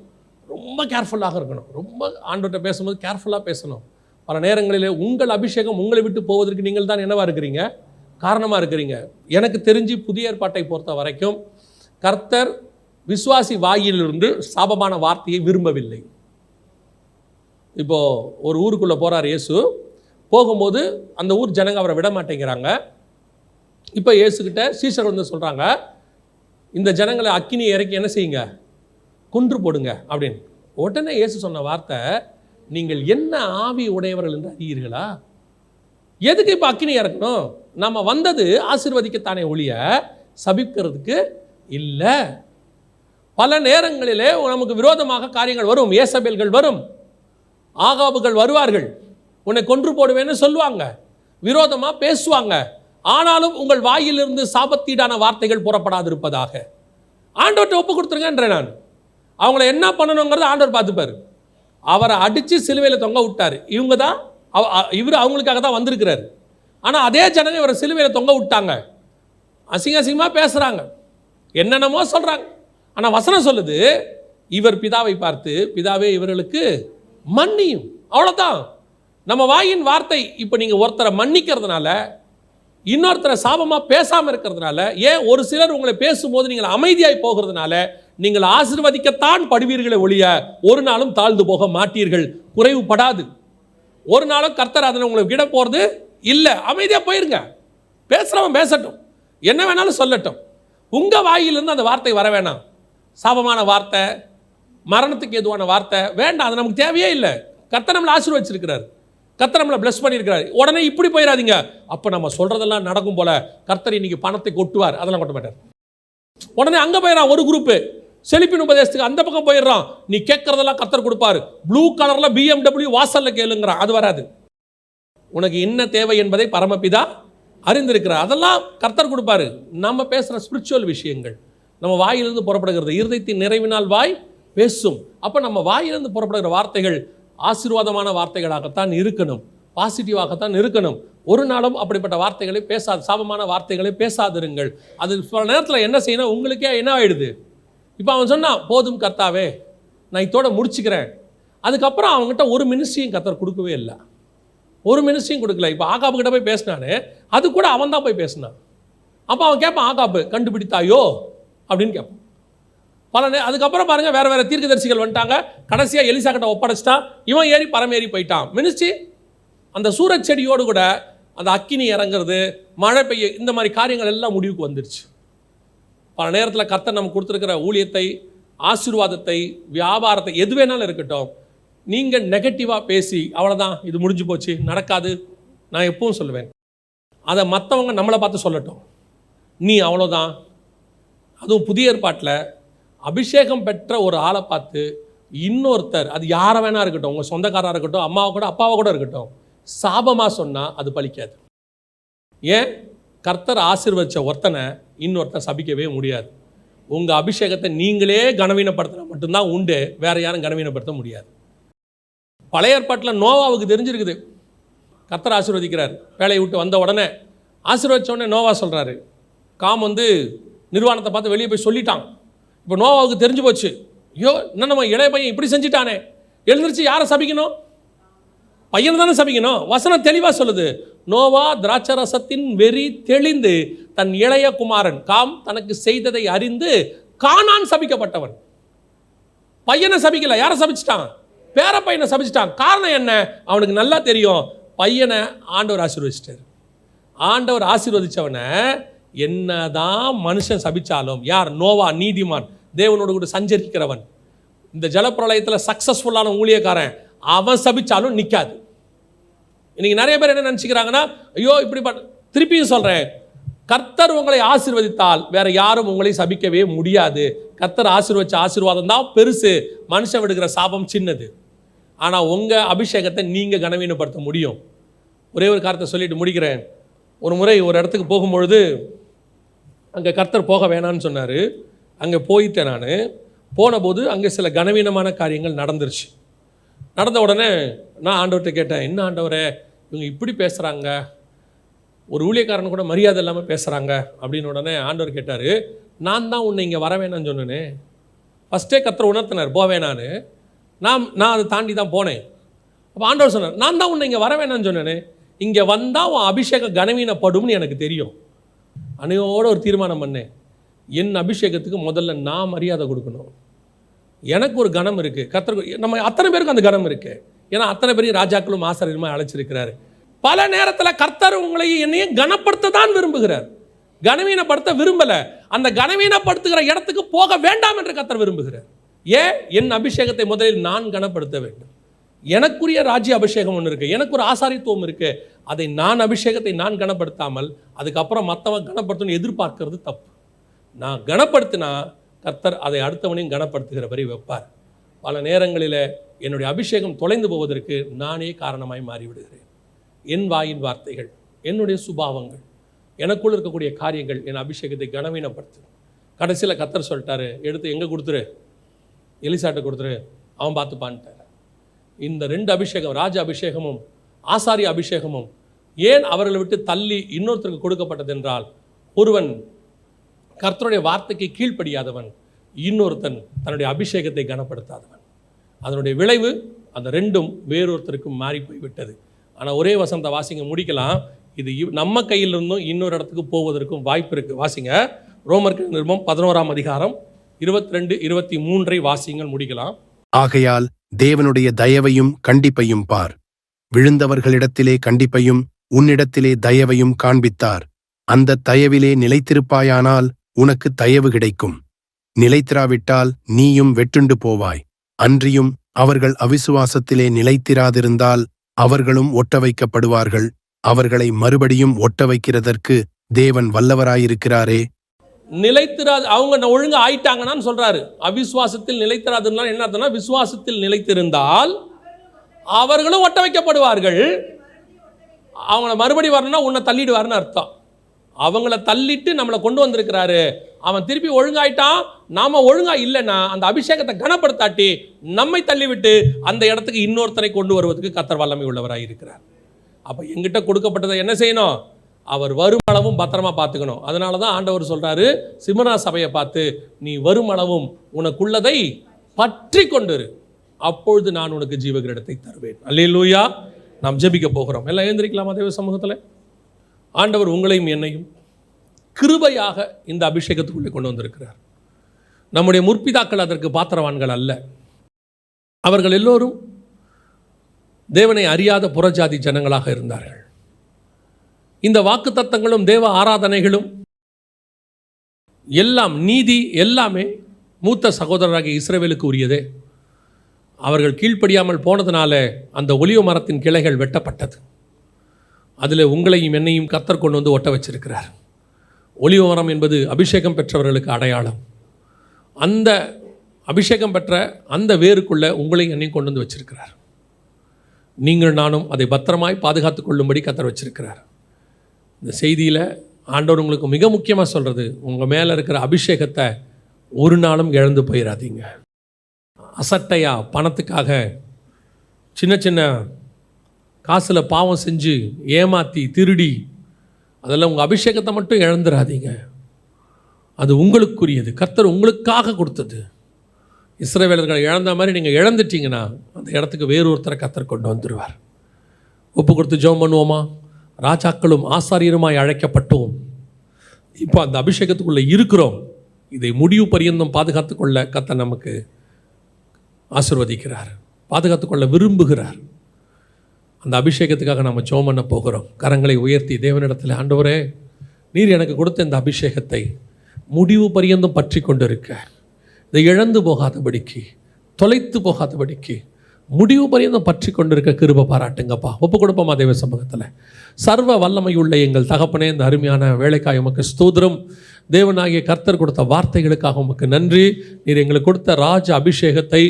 ரொம்ப கேர்ஃபுல்லாக இருக்கணும். ரொம்ப ஆண்டவர்கிட்ட பேசும்போது கேர்ஃபுல்லாக பேசணும். பல நேரங்களில் உங்கள் அபிஷேகம் உங்களை விட்டு போவதற்கு நீங்கள் தான் என்னவாக இருக்கிறீங்க? காரணமாக இருக்கிறீங்க. எனக்கு தெரிஞ்சு புதிய ஏற்பாட்டை பொறுத்த வரைக்கும் கர்த்தர் விசுவாசி வாயிலிருந்து சாபமான வார்த்தையை விரும்பவில்லை. இப்போது ஒரு ஊருக்குள்ளே போகிறார் இயேசு. போகும்போது அந்த ஊர் ஜனங்க அவரை விட மாட்டேங்கிறாங்க. இப்போ இயேசுக்கிட்ட சீஷர்கள் வந்து சொல்கிறாங்க, இந்த ஜனங்களை அக்கினி இறக்கி என்ன செய்யுங்க? கொன்று போடுங்க அப்படின்னு. உடனே இயேசு சொன்ன வார்த்தை, நீங்கள் என்ன ஆவி உடையவர்கள் என்று அறியீர்களா? எதுக்கு இப்போ அக்கினி இறக்கணும்? நம்ம வந்தது ஆசீர்வதிக்கத்தானே ஒழிய சபிக்கிறதுக்கு இல்லை. பல நேரங்களிலே நமக்கு விரோதமாக காரியங்கள் வரும், ஏசபேல்கள் வரும், ஆகாபுகள் வருவார்கள், உன்னை கொன்று போடுவேன்னு சொல்லுவாங்க, விரோதமாக பேசுவாங்க. ஆனாலும் உங்கள் வாயிலிருந்து சாபத்தீடான வார்த்தைகள் புறப்படாதிருப்பதாக. ஆண்டவர்கிட்ட ஒப்பு கொடுத்துருங்கன்றேன் நான். அவங்கள என்ன பண்ணணுங்கிறத ஆண்டவர் பார்த்துப்பார். அவரை அடித்து சிலுவையில் தொங்க விட்டார். இவங்க தான் இவர் அவங்களுக்காக தான் வந்திருக்கிறார். ஆனால் அதே ஜனங்க இவரை சிலுவையில் தொங்க விட்டாங்க. அசிங்கமாக பேசுகிறாங்க, என்னென்னமோ சொல்கிறாங்க. ஆனால் வசனம் சொல்லுது, இவர் பிதாவை பார்த்து, பிதாவே இவர்களுக்கு மன்னியும். அவ்வளோதான். நம்ம வாயின் வார்த்தை. இப்போ நீங்கள் ஒருத்தரை மன்னிக்கிறதுனால, இன்னொருத்தரை சாபமாக பேசாமல் இருக்கிறதுனால, ஏன் ஒரு சிலர் உங்களை பேசும்போது நீங்கள் அமைதியாய் போகிறதுனால நீங்கள் ஆசீர்வதிக்கத்தான் படுவீர்களே ஒழிய ஒரு நாளும் தாழ்ந்து போக மாட்டீர்கள், குறைவுபடாது. ஒரு நாளும் கர்த்தர் அதனை உங்களை விட போகிறது இல்லை. அமைதியாக போயிருங்க. பேசுகிறவன் பேசட்டும், என்ன வேணாலும் சொல்லட்டும். உங்கள் வாயிலிருந்து அந்த வார்த்தை வர வேணாம். சாபமான வார்த்தை, மரணத்துக்கு எதுவான வார்த்தை வேண்டாம். அது நமக்கு தேவையே இல்லை. கர்த்தர் நம்மளை ஆசீர்வதிச்சிருக்கிறார், கர்த்தர் நம்மளை பிளஸ் பண்ணியிருக்கிறார். உடனே இப்படி போயிடாதீங்க, அப்போ நம்ம சொல்கிறதெல்லாம் நடக்கும் போல கர்த்தர் இன்னைக்கு பணத்தை கொட்டுவார், அதெல்லாம் கொட்ட மாட்டார். உடனே அங்கே போயிடறான் ஒரு குரூப்பு, செழிப்பின் உபதேசத்துக்கு அந்த பக்கம் போயிடுறான். நீ கேட்கறதெல்லாம் கர்த்தர் கொடுப்பாரு, ப்ளூ கலரில் BMW வாசலில் கேளுங்கிறான். அது வராது. உனக்கு என்ன தேவை என்பதை பரமபிதா அறிந்திருக்கிறார், அதெல்லாம் கர்த்தர் கொடுப்பாரு. நம்ம பேசுகிற ஸ்பிரிச்சுவல் விஷயங்கள் நம்ம வாயிலிருந்து புறப்படுகிறது. இருதயத்தின் நிறைவினால் வாய் பேசும். அப்போ நம்ம வாயிலிருந்து புறப்படுகிற வார்த்தைகள் ஆசீர்வாதமான வார்த்தைகளாகத்தான் இருக்கணும், பாசிட்டிவாகத்தான் இருக்கணும். ஒரு நாளும் அப்படிப்பட்ட வார்த்தைகளை பேசாது, சாபமான வார்த்தைகளை பேசாதிருங்கள். அது சில நேரத்தில் என்ன செய்யணும், உங்களுக்கே என்ன ஆகிடுது. இப்போ அவன் சொன்னான், போதும் கர்த்தாவே, நான் இதோட முடிச்சுக்கிறேன். அதுக்கப்புறம் அவங்ககிட்ட ஒரு மினிஸ்ட்ரியும் கர்த்தர் கொடுக்கவே இல்லை, ஒரு மினிஸ்ட்ரியும் கொடுக்கல. இப்போ ஆகாப்பு கிட்ட போய் பேசினானே, அது கூட அவன் தான் போய் பேசினான். அப்போ அவன் கேட்பான், ஆகாப்பு கண்டுபிடித்தாயோ அப்படின்னு கேட்பான். அதுக்கப்புறம் பாருங்கள், வேறு வேறு தீர்க்கதரிசிகள் வந்துட்டாங்க. கடைசியாக எலிசா கிட்ட ஒப்படைச்சிட்டான். இவன் ஏறி பரமேறி போயிட்டான். மினிஸ்ட்ரி அந்த சூரச் செடியோடு கூட அந்த அக்கினி இறங்குறது, மழை பெய்ய, இந்த மாதிரி காரியங்கள் எல்லாம் முடிவுக்கு வந்துடுச்சு. பல நேரத்தில் கர்த்தர் நமக்கு கொடுத்துருக்கிற ஊழியத்தை, ஆசீர்வாதத்தை, வியாபாரத்தை, எது வேணாலும் இருக்கட்டும், நீங்கள் நெகட்டிவாக பேசி அவ்வளோதான் இது முடிஞ்சு போச்சு, நடக்காது, நான் எப்பவும் சொல்லுவேன். அதை மற்றவங்க நம்மளை பார்த்து சொல்லட்டும், நீ அவ்வளோதான். அதுவும் புதிய ஏற்பாட்டில் அபிஷேகம் பெற்ற ஒரு ஆளை பார்த்து இன்னொருத்தர், அது யாரை வேணா இருக்கட்டும், உங்கள் சொந்தக்காராக இருக்கட்டும், அம்மாவை கூட அப்பாவை கூட இருக்கட்டும், சாபமாக சொன்னால் அது பலிக்காது. ஏன்? கர்த்தர் ஆசீர்வதித்த ஒருத்தனை இன்னொருத்தன் சபிக்கவே முடியாது. உங்கள் அபிஷேகத்தை நீங்களே கனவீனப்படுத்தினா மட்டும்தான் உண்டு, வேற யாரும் கனவீனப்படுத்த முடியாது. பழைய ஏற்பாட்டில் நோவாவுக்கு தெரிஞ்சிருக்குது, கர்த்தர் ஆசீர்வதிக்கிறார். வேலையை விட்டு வந்த உடனே ஆசீர்வதிச்ச உடனே நோவா சொல்கிறாரு, காம் நிர்வாணத்தை பார்த்து வெளியே போய் சொல்லிட்டான். இப்போ நோவாவுக்கு தெரிஞ்சு போச்சு, ஐயோ என்ன நம்ம இளைய பையன் இப்படி செஞ்சுட்டானே, எழுந்திரிச்சு யாரை சபிக்கணும்? பையனை தானே சபிக்கணும். வசனம் தெளிவாக சொல்லுது, நோவா திராட்சரசத்தின் வெறி தெளிந்து தன் இளைய குமாரன் காம் தனக்கு செய்ததை அறிந்து கானான் சபிக்கப்பட்டவன். பையனை சபிக்கல, யாரை சபிச்சிட்டான்? பேர பையனை சபிச்சிட்டான். காரணம் என்ன? அவனுக்கு நல்லா தெரியும், பையனை ஆண்டவர் ஆசீர்வதிச்சிட்டார். ஆண்டவர் ஆசீர்வதிச்சவனை என்னதான் மனுஷன் சபிச்சாலும், யார்? நோவா நீதிமான், தேவனோடு கூட சஞ்சரிக்கிறவன், இந்த ஜலப்பிரளயத்தில் சக்சஸ்ஃபுல்லான ஊழியக்காரன், அவன் சபிச்சாலும் நிற்காது. இன்னைக்கு நிறைய பேர் என்ன நினச்சிக்கிறாங்கன்னா, ஐயோ இப்படி திருப்பியும் சொல்கிறேன், கர்த்தர் உங்களை ஆசீர்வதித்தால் வேற யாரும் உங்களை சபிக்கவே முடியாது. கர்த்தர் ஆசீர்வதிச்ச ஆசீர்வாதம் தான் பெருசு, மனுஷன் விடுகிற சாபம் சின்னது. ஆனால் உங்கள் அபிஷேகத்தை நீங்கள் கனவீனப்படுத்த முடியும். ஒரே ஒரு காரியத்தை சொல்லிட்டு முடிக்கிறேன். ஒரு முறை ஒரு இடத்துக்கு போகும்பொழுது அங்கே கர்த்தர் போக வேணான்னு சொன்னார். அங்கே போயிட்டேன். நான் போனபோது அங்கே சில கனவீனமான காரியங்கள் நடந்துருச்சு. நடந்த உடனே நான் ஆண்டவர்கிட்ட கேட்டேன், என்ன ஆண்டவரே இவங்க இப்படி பேசுகிறாங்க, ஒரு ஊழியக்காரன் கூட மரியாதை இல்லாமல் பேசுகிறாங்க அப்படின்னு. உடனே ஆண்டவர் கேட்டார், நான் தான் உன்னை இங்கே வர வேணான்னு சொன்னேனே. ஃபஸ்ட்டே கர்த்தர் உணர்த்தினார் போவேனான்னு. நான் அதை தாண்டி தான் போனேன். அப்போ ஆண்டவர் சொன்னார், நான் தான் உன்னை இங்கே வர வேணான்னு சொன்னேனே, இங்கே வந்தால் உன் அபிஷேகம் கனவீனப்படும்னு எனக்கு தெரியும். அன்னையோட ஒரு தீர்மானம் பண்ணேன், என் அபிஷேகத்துக்கு முதல்ல நான் மரியாதை கொடுக்கணும். எனக்கு ஒரு கனம் இருக்குது, கர்த்தருக்கு நம்ம அத்தனை பேருக்கு அந்த கனம் இருக்குது. ஏன்னா அத்தனை பேரையும் ராஜாக்களும் ஆசாரியருமா அழைச்சிருக்கிறாரு. பல நேரத்தில் கர்த்தர் உங்களை என்னையும் கனப்படுத்த தான் விரும்புகிறார், கனவீனப்படுத்த விரும்பலை. அந்த கனவீனப்படுத்துகிற இடத்துக்கு போக வேண்டாம் என்று கர்த்தர் விரும்புகிறார். ஏன்? என் அபிஷேகத்தை முதலில் நான் கனப்படுத்த வேண்டும். எனக்குரிய ராஜ்ய அபிஷேகம் ஒன்று இருக்குது, எனக்கு ஒரு ஆசாரித்துவம் இருக்குது. அதை அபிஷேகத்தை நான் கனப்படுத்தாமல் அதுக்கப்புறம் மற்றவன் கனப்படுத்தணும்னு எதிர்பார்க்கறது தப்பு. நான் கனப்படுத்தினா கர்த்தர் அதை அடுத்தவனையும் கனப்படுத்துகிற வரை வைப்பார். பல நேரங்களில் என்னுடைய அபிஷேகம் தொலைந்து போவதற்கு நானே காரணமாய் மாறிவிடுகிறேன். என் வாயின் வார்த்தைகள், என்னுடைய சுபாவங்கள், எனக்குள் இருக்கக்கூடிய காரியங்கள் என் அபிஷேகத்தை கனவீனப்படுத்து. கடைசியில் கர்த்தர் சொல்லிட்டாரு, எடுத்து எங்கே கொடுத்துரு, எலிசாட்டை கொடுத்துரு, அவன் பார்த்துப்பான்ட்டார். இந்த ரெண்டு அபிஷேகம், ராஜ அபிஷேகமும் ஆசாரிய அபிஷேகமும் ஏன் அவர்களை விட்டு தள்ளி இன்னொருத்தருக்கு கொடுக்கப்பட்டது என்றால், ஒருவன் கர்த்தருடைய வார்த்தைக்கு கீழ்ப்படியாதவன், இன்னொருத்தன் தன்னுடைய அபிஷேகத்தை கனப்படுத்தாதவன். அதனுடைய விளைவு அந்த ரெண்டும் வேறொருத்தருக்கும் மாறி போய்விட்டது. ஆனால் ஒரே வசனத்தை வாசிங்க, முடிக்கலாம். இது நம்ம கையிலிருந்தும் இன்னொரு இடத்துக்கு போவதற்கும் வாய்ப்பு இருக்குது. வாசிங்க, ரோமருக்கு நிருபம் 11ஆம் அதிகாரம் 22, 23 வாசிங்கள், முடிக்கலாம். ஆகையால் தேவனுடைய தயவையும் கண்டிப்பையும் பார். விழுந்தவர்களிடத்திலே கண்டிப்பையும் உன்னிடத்திலே தயவையும் காண்பித்தார். அந்த தயவிலே நிலைத்திருப்பாயானால் உனக்கு தயவு கிடைக்கும். நிலைத்திராவிட்டால் நீயும் வெட்டுண்டு போவாய். அன்றியும் அவர்கள் அவிசுவாசத்திலே நிலைத்திராதிருந்தால் அவர்களும் ஒட்ட வைக்கப்படுவார்கள். அவர்களை மறுபடியும் ஒட்ட வைக்கிறதற்கு தேவன் வல்லவராயிருக்கிறாரே. நிலைத்திராது, அவங்க ஒழுங்கா ஆயிட்டாங்கன்னு சொல்றாரு. அவிசுவாசத்தில் நிலைத்திராதுன்னா என்ன அர்த்தம்னா, விசுவாசத்தில் நிலைத்திருந்தால் அவர்களும் ஒட்ட வைக்கப்படுவார்கள். அவங்கள மறுபடி வரணும்னா உன்னை தள்ளிடுவார்னு அர்த்தம். அவங்கள தள்ளிட்டு நம்மளை கொண்டு வந்திருக்கிறாரு. அவன் திருப்பி ஒழுங்காயிட்டான், நாம ஒழுங்கா இல்லைன்னா அந்த அபிஷேகத்தை கனப்படுத்தாட்டி நம்மை தள்ளிவிட்டு அந்த இடத்துக்கு இன்னொருத்தரை கொண்டு வருவதற்கு கர்த்தர் வல்லமை உள்ளவராக இருக்கிறார். அப்போ எங்கிட்ட கொடுக்கப்பட்டதை என்ன செய்யணும்? அவர் வருமளவும் பத்திரமா பார்த்துக்கணும். அதனால தான் ஆண்டவர் சொல்றாரு, சிமனா சபையை பார்த்து, நீ வருமளவும் உனக்குள்ளதை பற்றி கொண்டிரு, அப்பொழுது நான் உனக்கு ஜீவகிரீடத்தை தருவேன். அல்லேலூயா. நாம் ஜெபிக்க போகிறோம். எல்லாம் எழுந்திரிக்கலாமா தேவ சமூகத்தில்? ஆண்டவர் உங்களையும் என்னையும் கிருபையாக இந்த அபிஷேகத்துக்குள்ளே கொண்டு வந்திருக்கிறார். நம்முடைய முற்பிதாக்கள் அதற்கு பாத்திரவான்கள் அல்ல. அவர்கள் எல்லோரும் தேவனை அறியாத புறஜாதி ஜனங்களாக இருந்தார்கள். இந்த வாக்குத்தத்தங்களும் தேவ ஆராதனைகளும் எல்லாம், நீதி எல்லாமே மூத்த சகோதரராகிய இஸ்ரவேலுக்கு உரியதே. அவர்கள் கீழ்ப்படியாமல் போனதுனால அந்த ஒலிவ மரத்தின் கிளைகள் வெட்டப்பட்டது. அதில் உங்களையும் என்னையும் கர்த்தர் கொண்டு வந்து ஒட்ட வச்சிருக்கிறார். ஒலிவ மரம் என்பது அபிஷேகம் பெற்றவர்களுக்கு அடையாளம். அந்த அபிஷேகம் பெற்ற அந்த வேருக்குள்ளே உங்களையும் என்னையும் கொண்டு வந்து வச்சிருக்கிறார். நீங்கள் நானும் அதை பத்திரமாய் பாதுகாத்து கொள்ளும்படி கர்த்தர் வச்சிருக்கிறார். இந்த செய்தியில் ஆண்டவர் உங்களுக்கு மிக முக்கியமாக சொல்கிறது, உங்கள் மேலே இருக்கிற அபிஷேகத்தை ஒரு நாளும் இழந்து போயிடாதீங்க. அசட்டையா பணத்துக்காக சின்ன சின்ன காசில் பாவம் செஞ்சு ஏமாற்றி திருடி அதெல்லாம் உங்கள் அபிஷேகத்தை மட்டும் இழந்துடாதீங்க. அது உங்களுக்குரியது, கர்த்தர் உங்களுக்காக கொடுத்தது. இஸ்ரவேலர்களை இழந்த மாதிரி நீங்கள் இழந்துட்டீங்கன்னா அந்த இடத்துக்கு வேறொருத்தரை கர்த்தர் கொண்டு வந்துடுவார். ஒப்பு கொடுத்து ஜெபம் பண்ணுவோமா? ராஜாக்களும் ஆசாரியருமாய் அழைக்கப்பட்டோம். இப்போ அந்த அபிஷேகத்துக்குள்ளே இருக்கிறோம். இதை முடிவு பரியந்தம் பாதுகாத்துக்கொள்ள கர்த்தர் நமக்கு ஆசீர்வதிக்கிறார், பாதுகாத்துக்கொள்ள விரும்புகிறார். அந்த அபிஷேகத்துக்காக நம்ம ஜெபம் பண்ண போகிறோம். கரங்களை உயர்த்தி தேவனிடத்தில், ஆண்டவரே, நீர் எனக்கு கொடுத்த இந்த அபிஷேகத்தை முடிவு பரியந்தம் பற்றி கொண்டிருக்க, இதை இழந்து போகாதபடிக்கு, தொலைத்து போகாதபடிக்கு முடிவு பரியந்தம் பற்றி கொண்டிருக்க கிருபை பாராட்டுங்கப்பா. ஒப்பு கொடுப்போமா தேவ சமூகத்தில்? சர்வ வல்லமையுள்ள எங்கள் தகப்பனே, இந்த அருமையான வேலைக்காய் உமக்கு ஸ்தோத்திரம். தேவனாகிய கர்த்தர் கொடுத்த வார்த்தைகளுக்காக உமக்கு நன்றி. நீர் எங்களுக்கு கொடுத்த ராஜ அபிஷேகத்தை,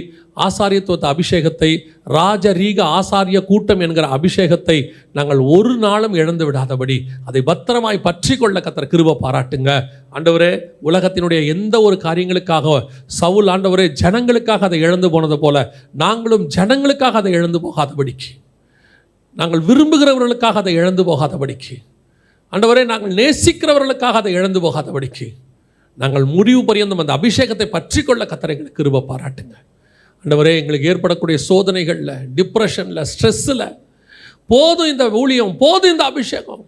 ஆசாரியத்துவத்த அபிஷேகத்தை, ராஜரீக ஆசாரிய கூட்டம் என்கிற அபிஷேகத்தை நாங்கள் ஒரு நாளும் இழந்து விடாதபடி அதை பத்திரமாய் பற்றி கொள்ள கர்த்தர் கிருபை பாராட்டுங்க. ஆண்டவரே, உலகத்தினுடைய எந்த ஒரு காரியங்களுக்காக சவுல் ஆண்டவரே ஜனங்களுக்காக அதை இழந்து போனது போல நாங்களும் ஜனங்களுக்காக அதை இழந்து போகாதபடிக்கு, நாங்கள் விரும்புகிறவர்களுக்காக அதை இழந்து போகாதபடிக்கு, ஆண்டவரே நாங்கள் நேசிக்கிறவர்களுக்காக அதை இழந்து போகாதபடிக்கு நாங்கள் முடிவு பரியந்தம் அந்த அபிஷேகத்தை பற்றி கொள்ள கர்த்தர் எங்களுக்கு கிருபை பாராட்டுங்க. ஆண்டவரே, எங்களுக்கு ஏற்படக்கூடிய சோதனைகளில், டிப்ரெஷனில், ஸ்ட்ரெஸ்ஸில், போதும் இந்த ஊழியம், போதும் இந்த அபிஷேகம்,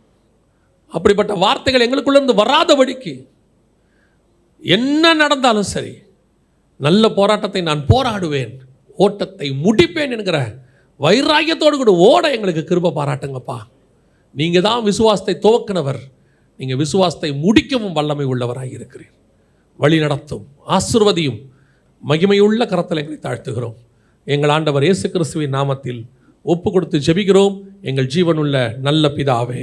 அப்படிப்பட்ட வார்த்தைகள் எங்களுக்குள்ளேருந்து வராதபடிக்கு, என்ன நடந்தாலும் சரி நல்ல போராட்டத்தை நான் போராடுவேன், ஓட்டத்தை முடிப்பேன் என்கிற வைராக்கியத்தோடு கூட ஓட எங்களுக்கு கிருபை பாராட்டுங்கப்பா. நீங்கள் தான் விசுவாசத்தை துவக்கினவர், நீங்கள் விசுவாசத்தை முடிக்கவும் வல்லமை உள்ளவராக இருக்கிறீர். வழி நடத்தும், ஆசீர்வதியும், மகிமையுள்ள கரத்தில் எங்களை தாழ்த்துகிறோம். எங்கள் ஆண்டவர் இயேசு கிறிஸ்துவின் நாமத்தில் ஒப்பு கொடுத்து ஜெபிக்கிறோம் எங்கள் ஜீவனுள்ள நல்ல பிதாவே.